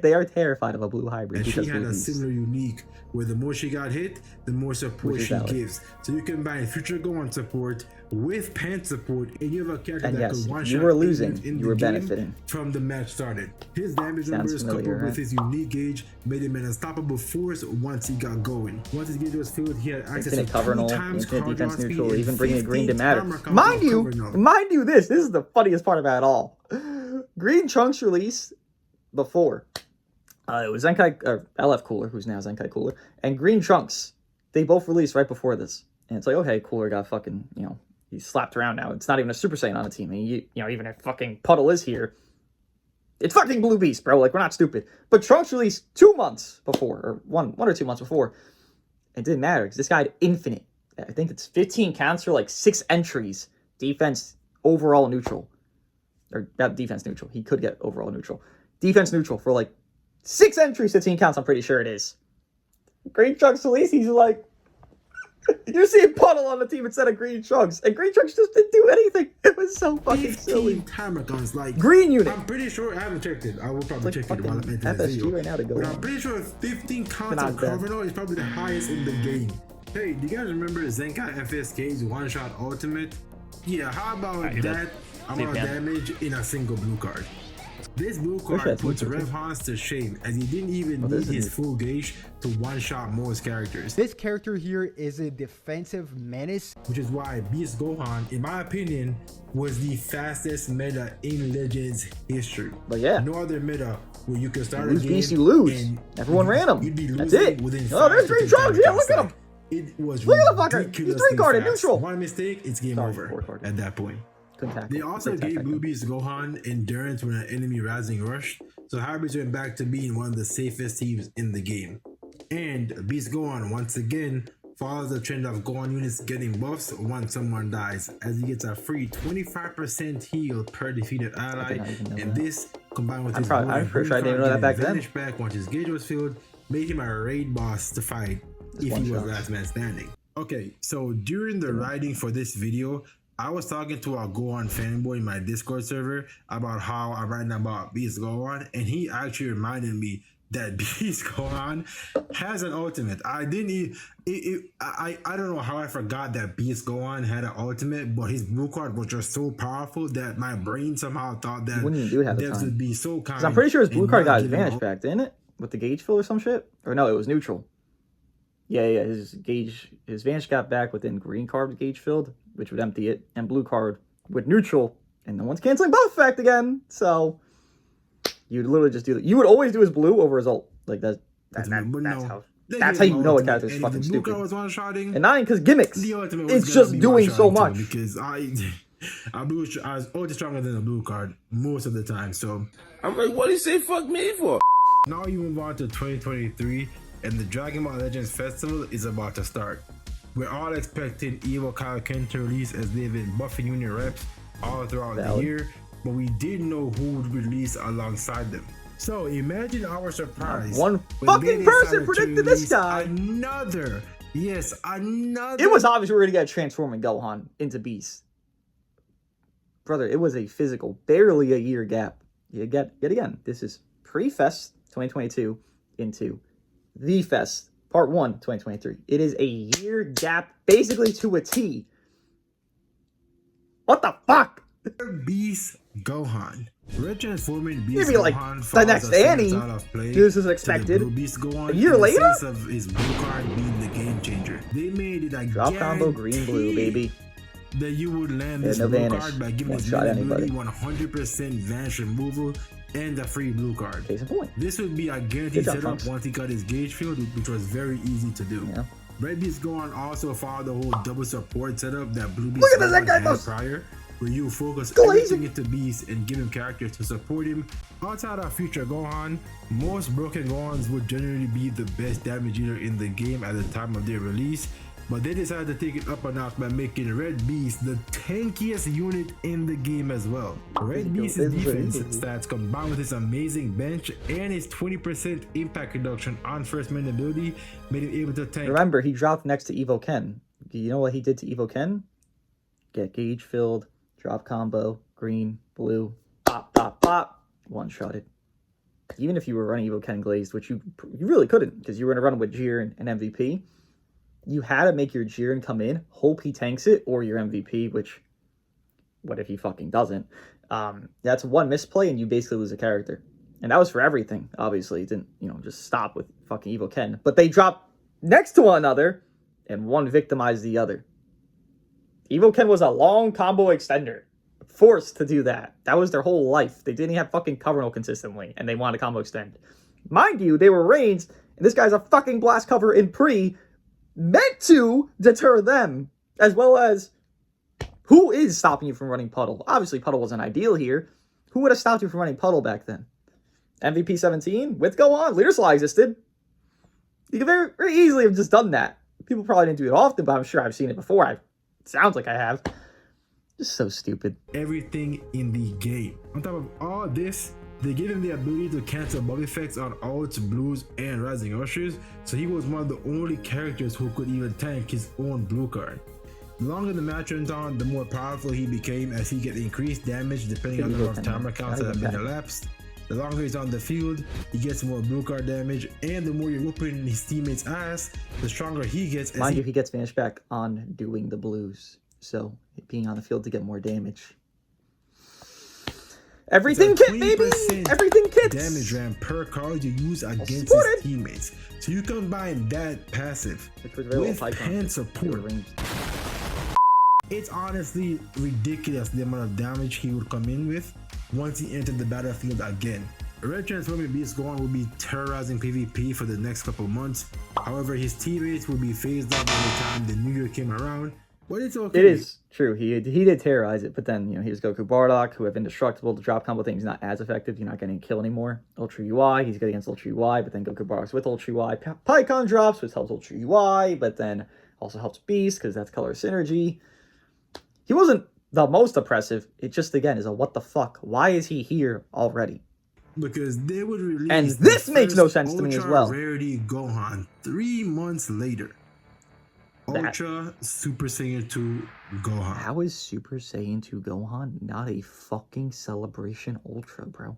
They are terrified of a blue hybrid. And she had a similar unique, where the more she got hit, the more support she gives. So you combine Future Gohan support with Pan support, and you have a character that could one-shot you were losing, you were benefiting from the match started. His damage numbers coupled with his unique gauge made him an unstoppable force once he got going. Once his gauge was filled, he had access to cover and all, 2 times infinite defense speed, neutral, even bringing a green to matter. Mind you, this is the funniest part about it all. Green Trunks released before. It was Zenkai, or LF Cooler, who's now Zenkai Cooler, and Green Trunks. They both released right before this. And it's like, okay, Cooler got fucking, he's slapped around now. It's not even a Super Saiyan on the team. And even if fucking Puddle is here, it's fucking Blue Beast, bro. Like, we're not stupid. But Trunks released 2 months before, or one or 2 months before. It didn't matter, because this guy had infinite. I think it's 15 counts for like 6 entries. Defense overall neutral. Or not defense neutral. He could get overall neutral. Defense neutral for like 6 entries, 15 counts, I'm pretty sure it is. Green Trunks release, he's like, you're seeing Puddle on the team instead of Green Trunks. And Green Trunks just didn't do anything. It was so fucking silly. Guns, like, green unit. I'm pretty sure, I haven't checked it. I will probably check it while I'm into this video. Right now to go but I'm pretty sure 15 counts of Carvino is probably the highest in the game. Hey, do you guys remember Zenkai FSK's one-shot ultimate? Yeah, how about that amount of damage in a single blue card? This blue card puts Rev Hans to shame, as he didn't even need his full gauge to one-shot most characters. This character here is a defensive menace, which is why Beast Gohan, in my opinion, was the fastest meta in Legends history. But yeah, no other meta where you could start a game Beast, you lose. Everyone ran him. You'd be losing. That's it. Within there's Green Trunks. Yeah, look at him. It was look at the fucker. He's 3-carded neutral. One mistake, it's game over at that point. They also gave Blue Beast Gohan endurance when an enemy rising rushed, so hybrids went back to being one of the safest teams in the game. And Beast Gohan once again follows the trend of Gohan units getting buffs once someone dies, as he gets a free 25% heal per defeated ally, and this combined with his I'm pretty sure I didn't know that back then. Back once his gauge was filled, made him a raid boss to fight if he was last man standing. Okay, so during the writing for this video, I was talking to a Gohan fanboy in my Discord server about how I'm writing about Beast Gohan, and he actually reminded me that Beast Gohan has an ultimate. I didn't I don't know how I forgot that Beast Gohan had an ultimate, but his blue card was just so powerful that my brain somehow thought that devs would be so kind. I'm pretty sure his blue card got his Vanish back, didn't it? With the gauge fill or some shit? Or no, it was neutral. Yeah, his Vanish got back within green card gauge filled, which would empty it, and blue card with neutral, and no one's canceling buff effect again. So you'd literally just do that. You would always do his blue over his ult. Like that's how you know a character's fucking stupid. And not because gimmicks. It's just doing so much. Because I was always stronger than a blue card most of the time. So I'm like, what do you say fuck me for? Now you move on to 2023, and the Dragon Ball Legends Festival is about to start. We're all expecting Evo Kaioken to release, as they've been buffing unit reps all throughout the year, but we didn't know who would release alongside them. So imagine our surprise. One fucking person predicted this guy. Another. It was obvious we were going to get a transforming Gohan into Beast. Brother, it was a physical, barely a year gap. Yet again, this is pre-Fest 2022 into the Fest Part 1 2023. It is a year gap, basically to a T. What the fuck? Beast Gohan. Red transforming Beast Maybe like Gohan the next Annie. This is expected. Beast Gohan, a year later? In the sense of his blue card being the game changer. They made it a drop combo green blue, baby. That you would land this blue card by giving this ability 100% vanish removal and a free blue card. Case in point. This would be a guaranteed setup once he got his gauge field, which was very easy to do. Red Beast Gohan also followed the whole double support setup that Blue Beast Look at this Gohan Zenkai had moves. prior, where you focus Glazing. everything into Beast and give him characters to support him. Outside of future Gohan, most broken Gohans would generally be the best damage dealer in the game at the time of their release, but they decided to take it up a notch by making Red Beast the tankiest unit in the game as well. Red Beast's defense stats combined with his amazing bench and his 20% impact reduction on first man ability made him able to tank. Remember, he dropped next to Evo Ken. Do you know what he did to Evo Ken? Get gauge filled, drop combo, green, blue, pop, pop, pop, one-shotted. Even if you were running Evo Ken glazed, which you really couldn't, because you were going to run with Jiren and MVP, you had to make your Jiren come in, hope he tanks it, or your MVP, which, what if he fucking doesn't? That's one misplay, and you basically lose a character. And that was for everything, obviously. It didn't, just stop with fucking Evo Ken. But they dropped next to one another, and one victimized the other. Evo Ken was a long combo extender. Forced to do that. That was their whole life. They didn't have fucking cover no consistently, and they wanted to combo extend. Mind you, they were ranged, and this guy's a fucking blast cover in pre, meant to deter them, as well as who is stopping you from running Puddle? Obviously, Puddle wasn't ideal here. Who would have stopped you from running Puddle back then? MVP 17 with Gohan. Leader Slide existed. You could very, very easily have just done that. People probably didn't do it often, but I'm sure I've seen it before. It sounds like I have. Just so stupid. Everything in the game. On top of all this, they gave him the ability to cancel buff effects on ults, blues, and rising ushers, so he was one of the only characters who could even tank his own blue card. The longer the match went on, the more powerful he became as he get increased damage depending on the number of timer counts that have been elapsed. The longer he's on the field, he gets more blue card damage, and the more you're whooping his teammates' ass, the stronger he gets. Mind you, he gets vanished back on doing the blues, so being on the field to get more damage. Everything kit, baby! Everything kits! Damage ramp per card you use against his teammates. So you combine that passive with pen support. It's honestly ridiculous the amount of damage he would come in with once he entered the battlefield again. Red Transforming Beast Gohan will be terrorizing PvP for the next couple months. However, his teammates will be phased out by the time the new year came around. But it's okay. It is true. He did terrorize it, but then here's Goku Bardock, who have indestructible. The drop combo thing is not as effective. You're not getting a kill anymore. Ultra UI, he's good against Ultra UI, but then Goku Bardock's with Ultra UI. Pycon drops, which helps Ultra UI, but then also helps Beast because that's color synergy. He wasn't the most oppressive. It just again is a what the fuck. Why is he here already? Because they would release and this makes no sense to me as well. Rarity Gohan 3 months later. Ultra Super Saiyan 2 Gohan. How is Super Saiyan 2 Gohan not a fucking Celebration Ultra, bro?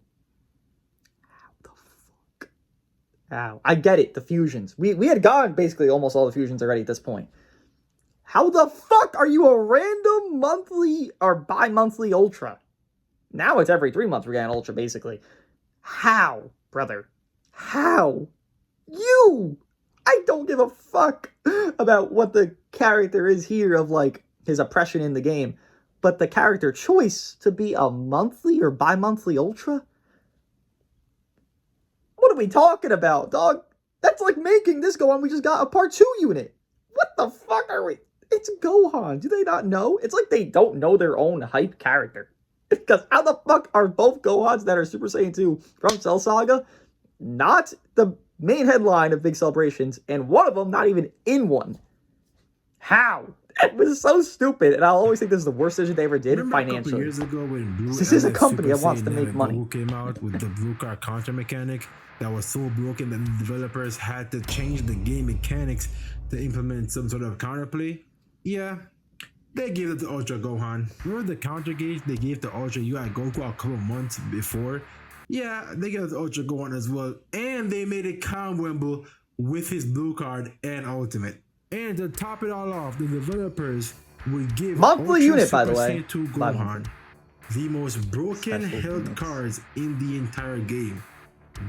How the fuck? How? I get it, the fusions. We had gotten basically almost all the fusions already at this point. How the fuck are you a random monthly or bi-monthly Ultra? Now it's every 3 months we're getting Ultra, basically. How, brother? How? You! I don't give a fuck about what the character is here of, like, his oppression in the game. But the character choice to be a monthly or bi-monthly Ultra? What are we talking about, dog? That's like making this Gohan we just got a part 2 unit. What the fuck are we? It's Gohan. Do they not know? It's like they don't know their own hype character. Because how the fuck are both Gohans that are Super Saiyan 2 from Cell Saga not the main headline of big celebrations, and one of them not even in one? How? It was so stupid, and I'll always think this is the worst decision they ever did financially. A couple years ago when Blue this is a company that wants to Super make money. Goku came out with the blue card counter mechanic that was so broken that the developers had to change the game mechanics to implement some sort of counterplay. Yeah, they gave it to Ultra Gohan. Remember the counter gauge they gave to Ultra UI Goku a couple months before? Yeah, they gave it to Ultra Gohan as well, and they made it comboable with his blue card and ultimate. And to top it all off, the developers would give monthly Ultra unit, by the Super way, Saiyan 2 Gohan the most broken held cards in the entire game.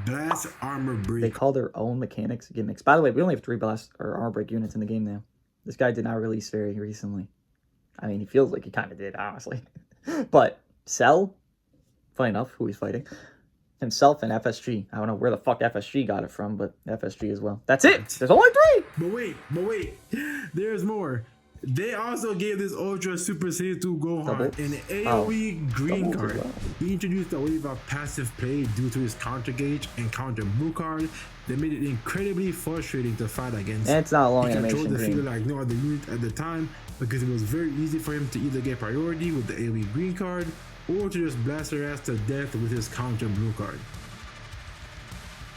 Blast Armor Break. They call their own mechanics gimmicks. By the way, we only have 3 blast or armor break units in the game now. This guy did not release very recently. I mean, he feels like he kind of did, honestly. But Cell, funny enough, who he's fighting, himself and FSG. I don't know where the fuck FSG got it from, but FSG as well. That's it. There's only 3. But wait, there's more. They also gave this Ultra Super Saiyan 2 Gohan an AoE green card. Well. He introduced a wave of passive play due to his counter gauge and counter blue card that made it incredibly frustrating to fight against. And it's not a long he animation. He controlled the field like no other unit at the time because it was very easy for him to either get priority with the AoE green card or to just blast their ass to death with his counter blue card.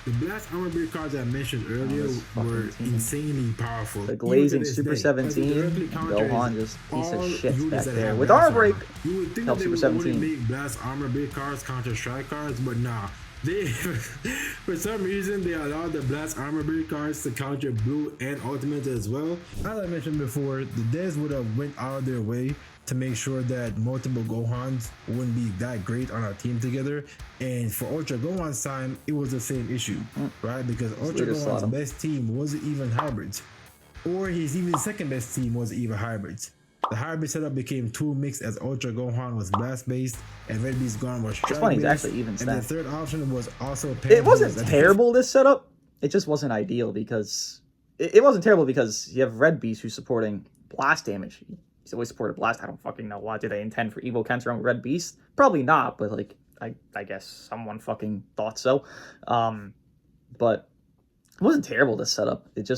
The blast armor beard cards I mentioned earlier were insanely powerful. The glazing Super 17, Gohan just piece of shit back there. With armor break, you would think help that they Super would 17. make blast armor beard cards counter strike cards, but nah. They, for some reason, they allowed the blast armor beard cards to counter blue and ultimate as well. As I mentioned before, the devs would have went out of their way to make sure that multiple Gohans wouldn't be that great on a team together. And for Ultra Gohan's time, it was the same issue, right? Because Ultra Gohan's best team wasn't even hybrids. Or his even second best team wasn't even hybrids. The hybrid setup became too mixed as Ultra Gohan was blast based and Red Beast Gohan was strike based. Actually even and the third option was also it wasn't terrible, this setup. It just wasn't ideal because it wasn't terrible because you have Red Beast who's supporting blast damage. He's always supported blast. I don't fucking know why. Did they intend for Evo Kens on Red Beast? Probably not, but like I guess someone fucking thought so. But it wasn't terrible, this setup. It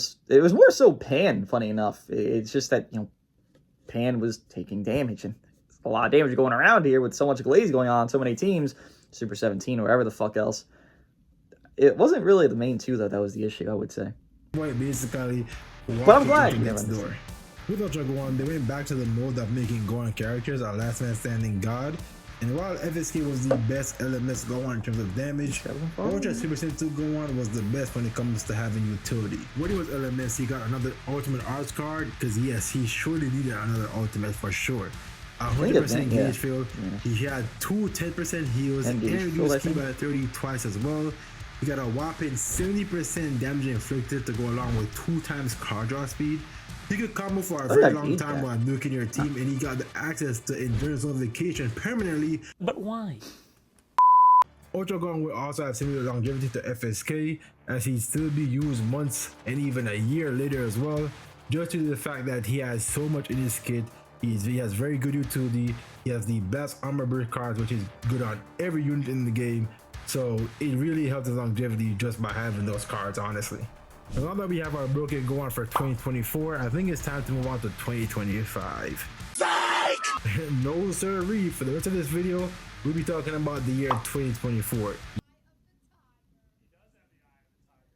was more so Pan, funny enough. It's just that, you know, Pan was taking damage, and a lot of damage going around here with so much glaze going on, so many teams, Super 17 or whatever the fuck else. It wasn't really the main two, though. That was the issue, I would say. Right, basically. But I'm glad you next door. With Ultra Gohan, they went back to the mode of making Gohan characters a last man standing god. And while FSK was the best LMS Gohan in terms of damage, Ultra Super Saiyan 2 Gohan was the best when it comes to having utility. When he was LMS, he got another Ultimate Arts card, because yes, he surely needed another Ultimate for sure. 100% gauge field. He had 2 10% heals and reduced ki by 30 twice as well. He got a whopping 70% damage inflicted to go along with 2 times card draw speed. He could combo for a very long time while nuking your team, and he got the access to endurance notification permanently. But why? Ultra Gohan will also have similar longevity to FSK, as he'd still be used months and even a year later as well, just due to the fact that he has so much in his kit. He has very good utility. He has the blast armor beard cards, which is good on every unit in the game. So it really helps his longevity just by having those cards, honestly. Now that we have our broken Gohan for 2024, I think it's time to move on to 2025. Psych! No sirree. For the rest of this video, we'll be talking about the year 2024.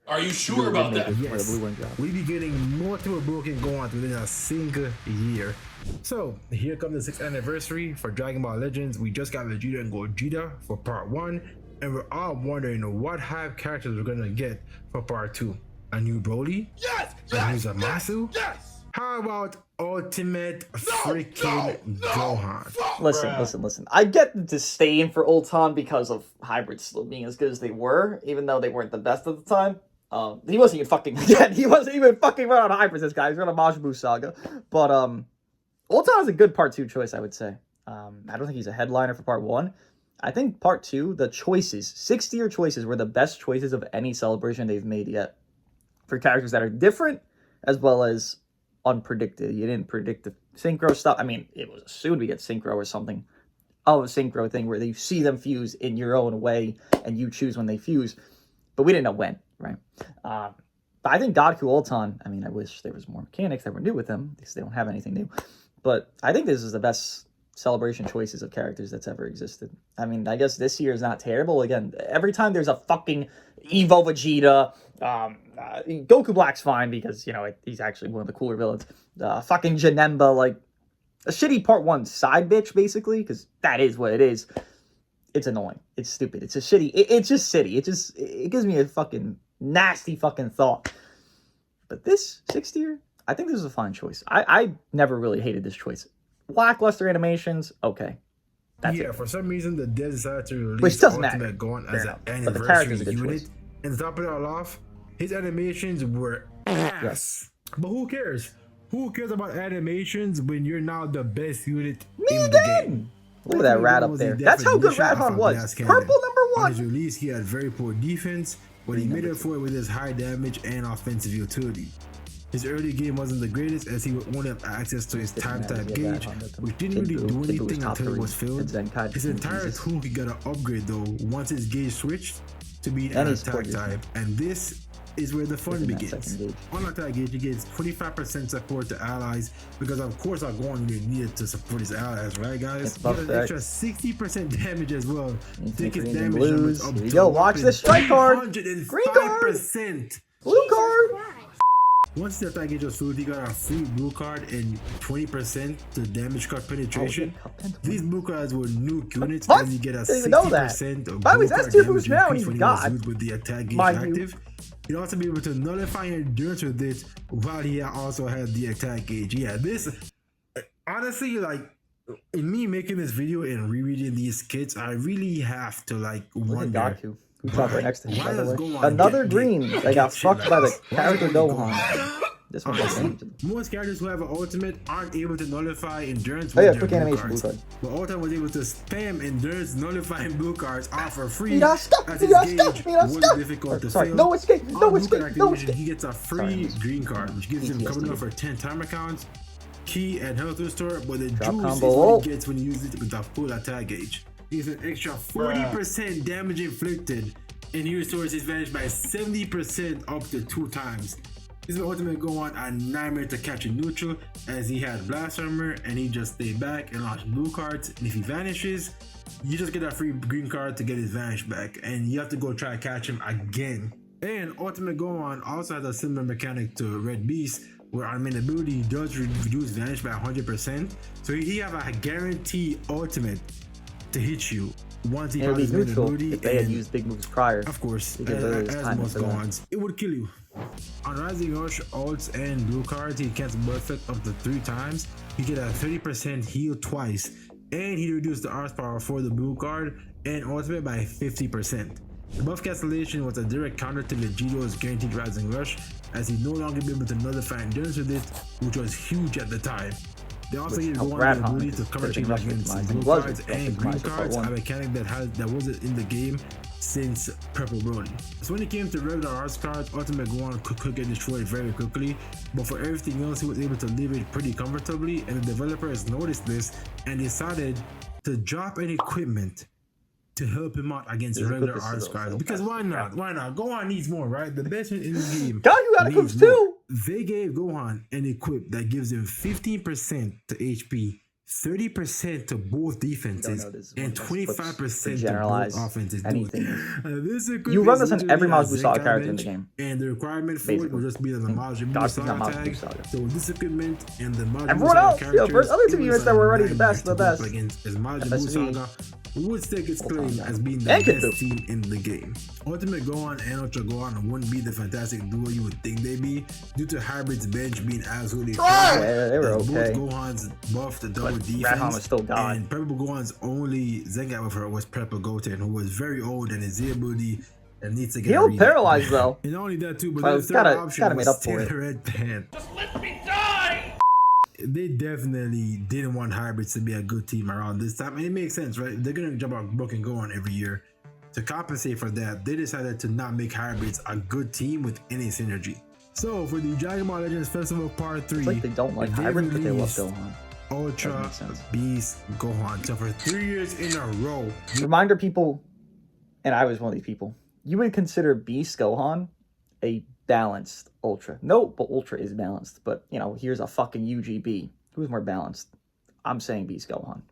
Are you sure about that? Yes. We'll be getting multiple broken Gohan within a single year. So, here comes the 6th anniversary for Dragon Ball Legends. We just got Vegeta and Gogeta for part 1, and we're all wondering what hype characters we're gonna get for part 2. A new Broly? Yes! A new Zamasu? Yes! How about Ultimate freaking Gohan? Listen. I get the disdain for Ulton because of hybrids still being as good as they were, even though they weren't the best at the time. He wasn't even fucking he wasn't even fucking running on hybrids, this guy. He's running Majin Buu Saga. But Ulton is a good part 2 choice, I would say. I don't think he's a headliner for part 1. I think part 2, the choices, 6-tier choices, were the best choices of any celebration they've made yet. For characters that are different, as well as unpredicted. You didn't predict the synchro stuff. I mean, it was assumed we get synchro or something. Oh, a synchro thing where you see them fuse in your own way, and you choose when they fuse. But we didn't know when, right? But I think Goku Ulton, I mean, I wish there was more mechanics that were new with them, because they don't have anything new. But I think this is the best celebration choices of characters that's ever existed. I mean, I guess this year is not terrible. Again, every time there's a fucking Evo Vegeta, Goku Black's fine because, you know, he's actually one of the cooler villains. Fucking Janemba, like, a shitty part 1 side bitch, basically, because that is what it is. It's annoying. It's stupid. It's a shitty. It's just shitty. It gives me a fucking nasty fucking thought. But this 6th tier, I think this is a fine choice. I never really hated this choice. Lackluster animations, okay. That's it. For some reason, the devs decided to release Which doesn't Ultimate Gohan as an anniversary unit. And to top it all off, his animations were ass. Yes. But who cares? Who cares about animations when you're now the best unit in the game? Look at that rat up there. That's how good Radhan was. Purple #1. On his release, he had very poor defense, but he made up for it with his high damage and offensive utility. His early game wasn't the greatest as he would only have access to his time type gauge, which didn't really do anything until it was filled. His entire toolkit got an upgrade though once his gauge switched to be an attack type, and this is where the fun begins. On attack gauge, he gets 25% support to allies because of course our Gohan needed to support his allies, right guys? He got an extra 60% damage as well. Take his damage numbers up to go, watch the strike card. Green card. 105%. Blue card. Once the attack gauge was filled, he got a free blue card and 20% to damage card penetration. These blue cards were nuke units, and you get a 60% of blue card damage increase when he was used with the attack gauge active. He'd also be able to nullify endurance with it while he also had the attack gauge. Yeah, this honestly, like, in me making this video and rereading these kits, I really have to like wonder. Who's right next to him, by the way? Another green that got fucked by the character Gohan. This one's awesome. Most characters who have an ultimate aren't able to nullify endurance with their quick blue animation cards. blue card. But Ultimate was able to spam endurance nullifying blue cards off for free. He got stuck. As He his got gauge stuck. He got was stuck. difficult to Sorry, fill. no escape. No On escape. blue card No activation, escape. he gets a free green card, which gives him coming up for 10 timer counts, key, and health restore. But the juice is what he gets when you use it with a full attack gauge. He gets an extra 40% damage inflicted, and he restores his advantage by 70% up to 2 times. This is ultimate Gohan a nightmare to catch in neutral, as he had blast armor and he just stayed back and launched blue cards, and if he vanishes, you just get a free green card to get his vanish back, and you have to go try to catch him again. And Ultimate Gohan also has a similar mechanic to Red Beast, where on main ability does reduce vanish by 100%, so he have a guaranteed ultimate to hit you once he passes main ability. If they had used big moves prior, of course, as most Gohans, it would kill you. On Rising Rush, ults, and blue cards, he cancels buff effect up to 3 times. He get a 30% heal twice, and he reduced the arts power for the blue card and ultimate by 50%. The buff cancellation was a direct counter to Vegeto's guaranteed Rising Rush, as he no longer be able to nullify endurance with it, which was huge at the time. They also gave Gohan the ability to cover change against blue cards and green cards, a mechanic that wasn't in the game since Purple Broly. So when it came to regular arts cards, Ultimate Gohan could get destroyed very quickly, but for everything else, he was able to live it pretty comfortably, and the developers noticed this and decided to drop an equipment to help him out against regular arts cards. Because why not? Why not? Gohan needs more, right? The best in the game. God, you got equips too. They gave Gohan an equip that gives him 15% to HP, 30% to both defenses, and 25% to both offenses. Anything. You run this on every Majin Saga character in the game. And the requirement for it will just be the Majin Saga tag. So with this equipment and the Majin Saga characters, other two units that were already the best of the best. Against Majin Saga would stake its claim as being the best team in the game. Ultimate Gohan and Ultra Gohan wouldn't be the fantastic duo you would think they'd be, due to Hybrid's bench being absolutely fine. Yeah, they were okay. Both Gohan's buffed the double defense, Radhan was still God. And Purple Gohan's only Zenkai with her was Dooogote, who was very old and his ability and needs to get He'll paralyze though. And not only that too, but the third option was Red Pant. Just let me die! They definitely didn't want hybrids to be a good team around this time, and it makes sense, right? They're gonna jump out Broken Gohan every year. To compensate for that, they decided to not make hybrids a good team with any synergy. So for the Dragon Ball Legends Festival Part 3, it's like they don't like hybrids, but they love Gohan. Ultra Beast Gohan. So for 3 years in a row. Reminder people, and I was one of these people, you would consider Beast Gohan a balanced Ultra. No, but Ultra is balanced. But, you know, here's a fucking UGB. Who's more balanced? I'm saying Beast Gohan.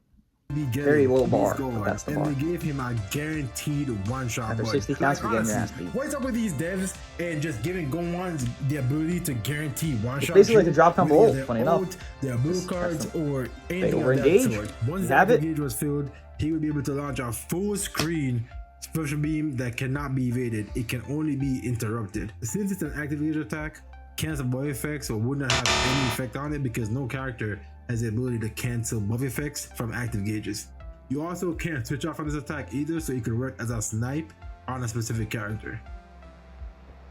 Very low bar, but that's the bar. And they gave him a guaranteed one-shot. After 60 counts, you're getting your ass beat. What's up with these devs and just giving Gohan the ability to guarantee one-shot? Basically like a drop combo ult, funny enough. Their blue cards or anything of that sort. Once the engage was filled, he would be able to launch a full screen special beam that cannot be evaded. It can only be interrupted. Since it's an activated attack, cancel buff effects or would not have any effect on it because no character has the ability to cancel buff effects from active gauges. You also can't switch off on this attack either, so it could work as a snipe on a specific character.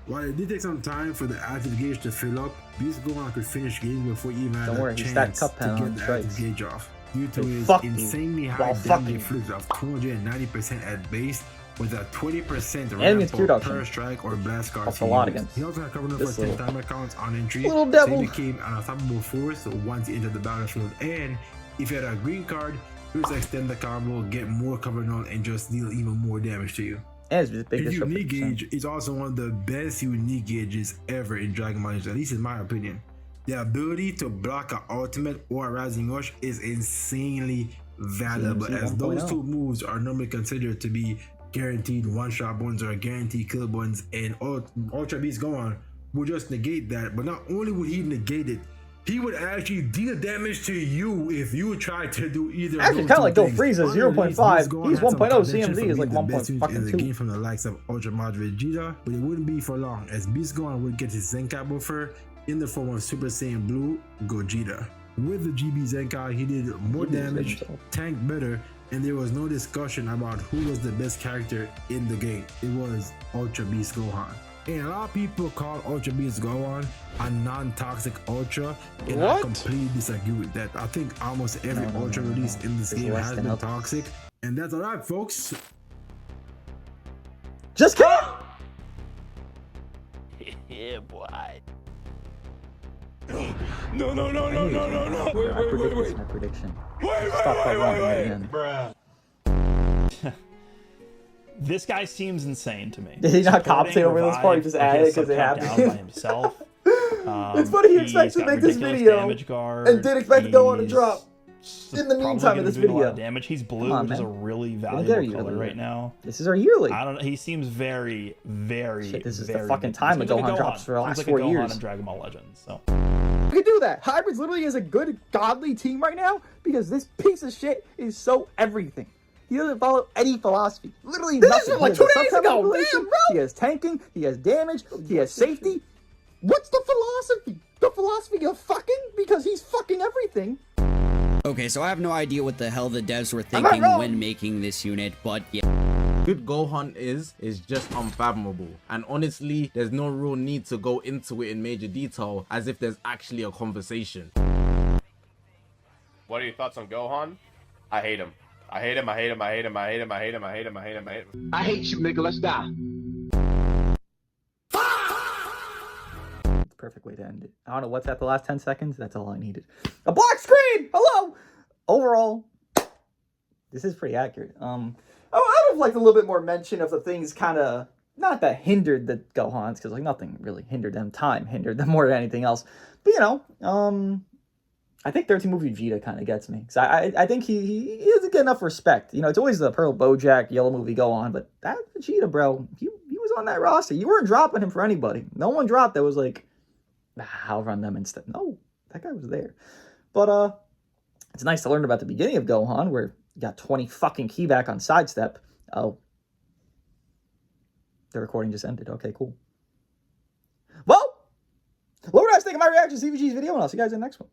While it did take some time for the active gauge to fill up, Beast Gohan could finish games before he even had a chance to get the active gauge off. due to his fuck you insanely high while damage fucking you. inflict of 290% at base, with a 20% And against ramp reduction. per strike or blast card. That's a lot against He also had cover for this 10 little- timer counts on entry, little so devil. he became an unstoppable force once he entered the battlefield. And if he had a green card, he was extend the combo, get more cover null, and just deal even more damage to you. And his big His disrupt unique 50%. gauge is also one of the best unique gauges ever in Dragon Ball Legends, at least in my opinion. The ability to block an ultimate or a rising rush is insanely valuable, CMC as those 1.0. two moves are normally considered to be guaranteed one-shot buns or guaranteed kill buns, and Ultra Beast Gohan would just negate that. But not only would he negate it, he would actually deal damage to you if you tried to do either. Actually, of kind of those like two Go things. Frieza, Underneath, 0.5. Beast Gohan He's had some 1.0, contention CMZ for is like being the best unit in the 1.2. game from the likes of Ultra Madre Vegeta, but it wouldn't be for long, as Beast Gohan would get his Zenkai buffer in the form of Super Saiyan Blue Gogeta. With the GB Zenkai, he did more damage, tanked better, and there was no discussion about who was the best character in the game. It was Ultra Beast Gohan. And a lot of people call Ultra Beast Gohan a non-toxic Ultra, and I completely disagree with that. I think almost every Ultra release in this game has been toxic, and that's a wrap, folks. Just kidding! Yeah, boy. No. My prediction. Stop running right again. This guy seems insane to me. Did he not Supporting commentate over this part? He Revive, just like, added he it because it has happened. down by himself. It's funny he expects to He's make got this ridiculous video damage guard. and didn't expect to go on a He's drop in the probably meantime gonna of this be doing a lot video. of damage. He's blue, Come on, which is a man. really get valuable a yearly color here. right now. This is our yearly. I don't know. He seems very, very. Shit, this is the very fucking good. time Seems that like a Gohan drops for the last Seems 4 like a Gohan years. in Dragon Ball Legends. So. We can do that. Hybrids literally is a good, godly team right now because this piece of shit is so everything. He doesn't follow any philosophy. Literally nothing. is like He 2 has a days subtype ago. manipulation, Damn, bro. He has tanking. He has damage. He has safety. What's the philosophy? The philosophy of fucking? Because he's fucking everything. Okay, so I have no idea what the hell the devs were not thinking wrong. when making this unit, but yeah. Good Gohan is just unfathomable, and honestly there's no real need to go into it in major detail as if there's actually a conversation. What are your thoughts on Gohan? I hate him. I hate him. I hate him. I hate him. I hate him. I hate him. I hate him. I hate him. I hate him. I hate you, nigga. Let's die. Perfect way to end it. I don't know what's at the last 10 seconds. That's all I needed. A black screen! Hello! Overall, this is pretty accurate. I would have liked a little bit more mention of the things kind of, not that hindered the Gohans, because like nothing really hindered them. Time hindered them more than anything else. But you know, I think 13 movie Vegeta kind of gets me. Because I think he doesn't get enough respect. You know, it's always the Pearl Bojack, Yellow movie Gohan, but that Vegeta, bro, he was on that roster. You weren't dropping him for anybody. No one dropped that was like, I'll run them instead. No, that guy was there. But it's nice to learn about the beginning of Gohan, where you got 20 fucking key back on sidestep. Oh, the recording just ended. Okay, cool. Well, let me know what you guys think of my reaction to CVG's video, and I'll see you guys in the next one.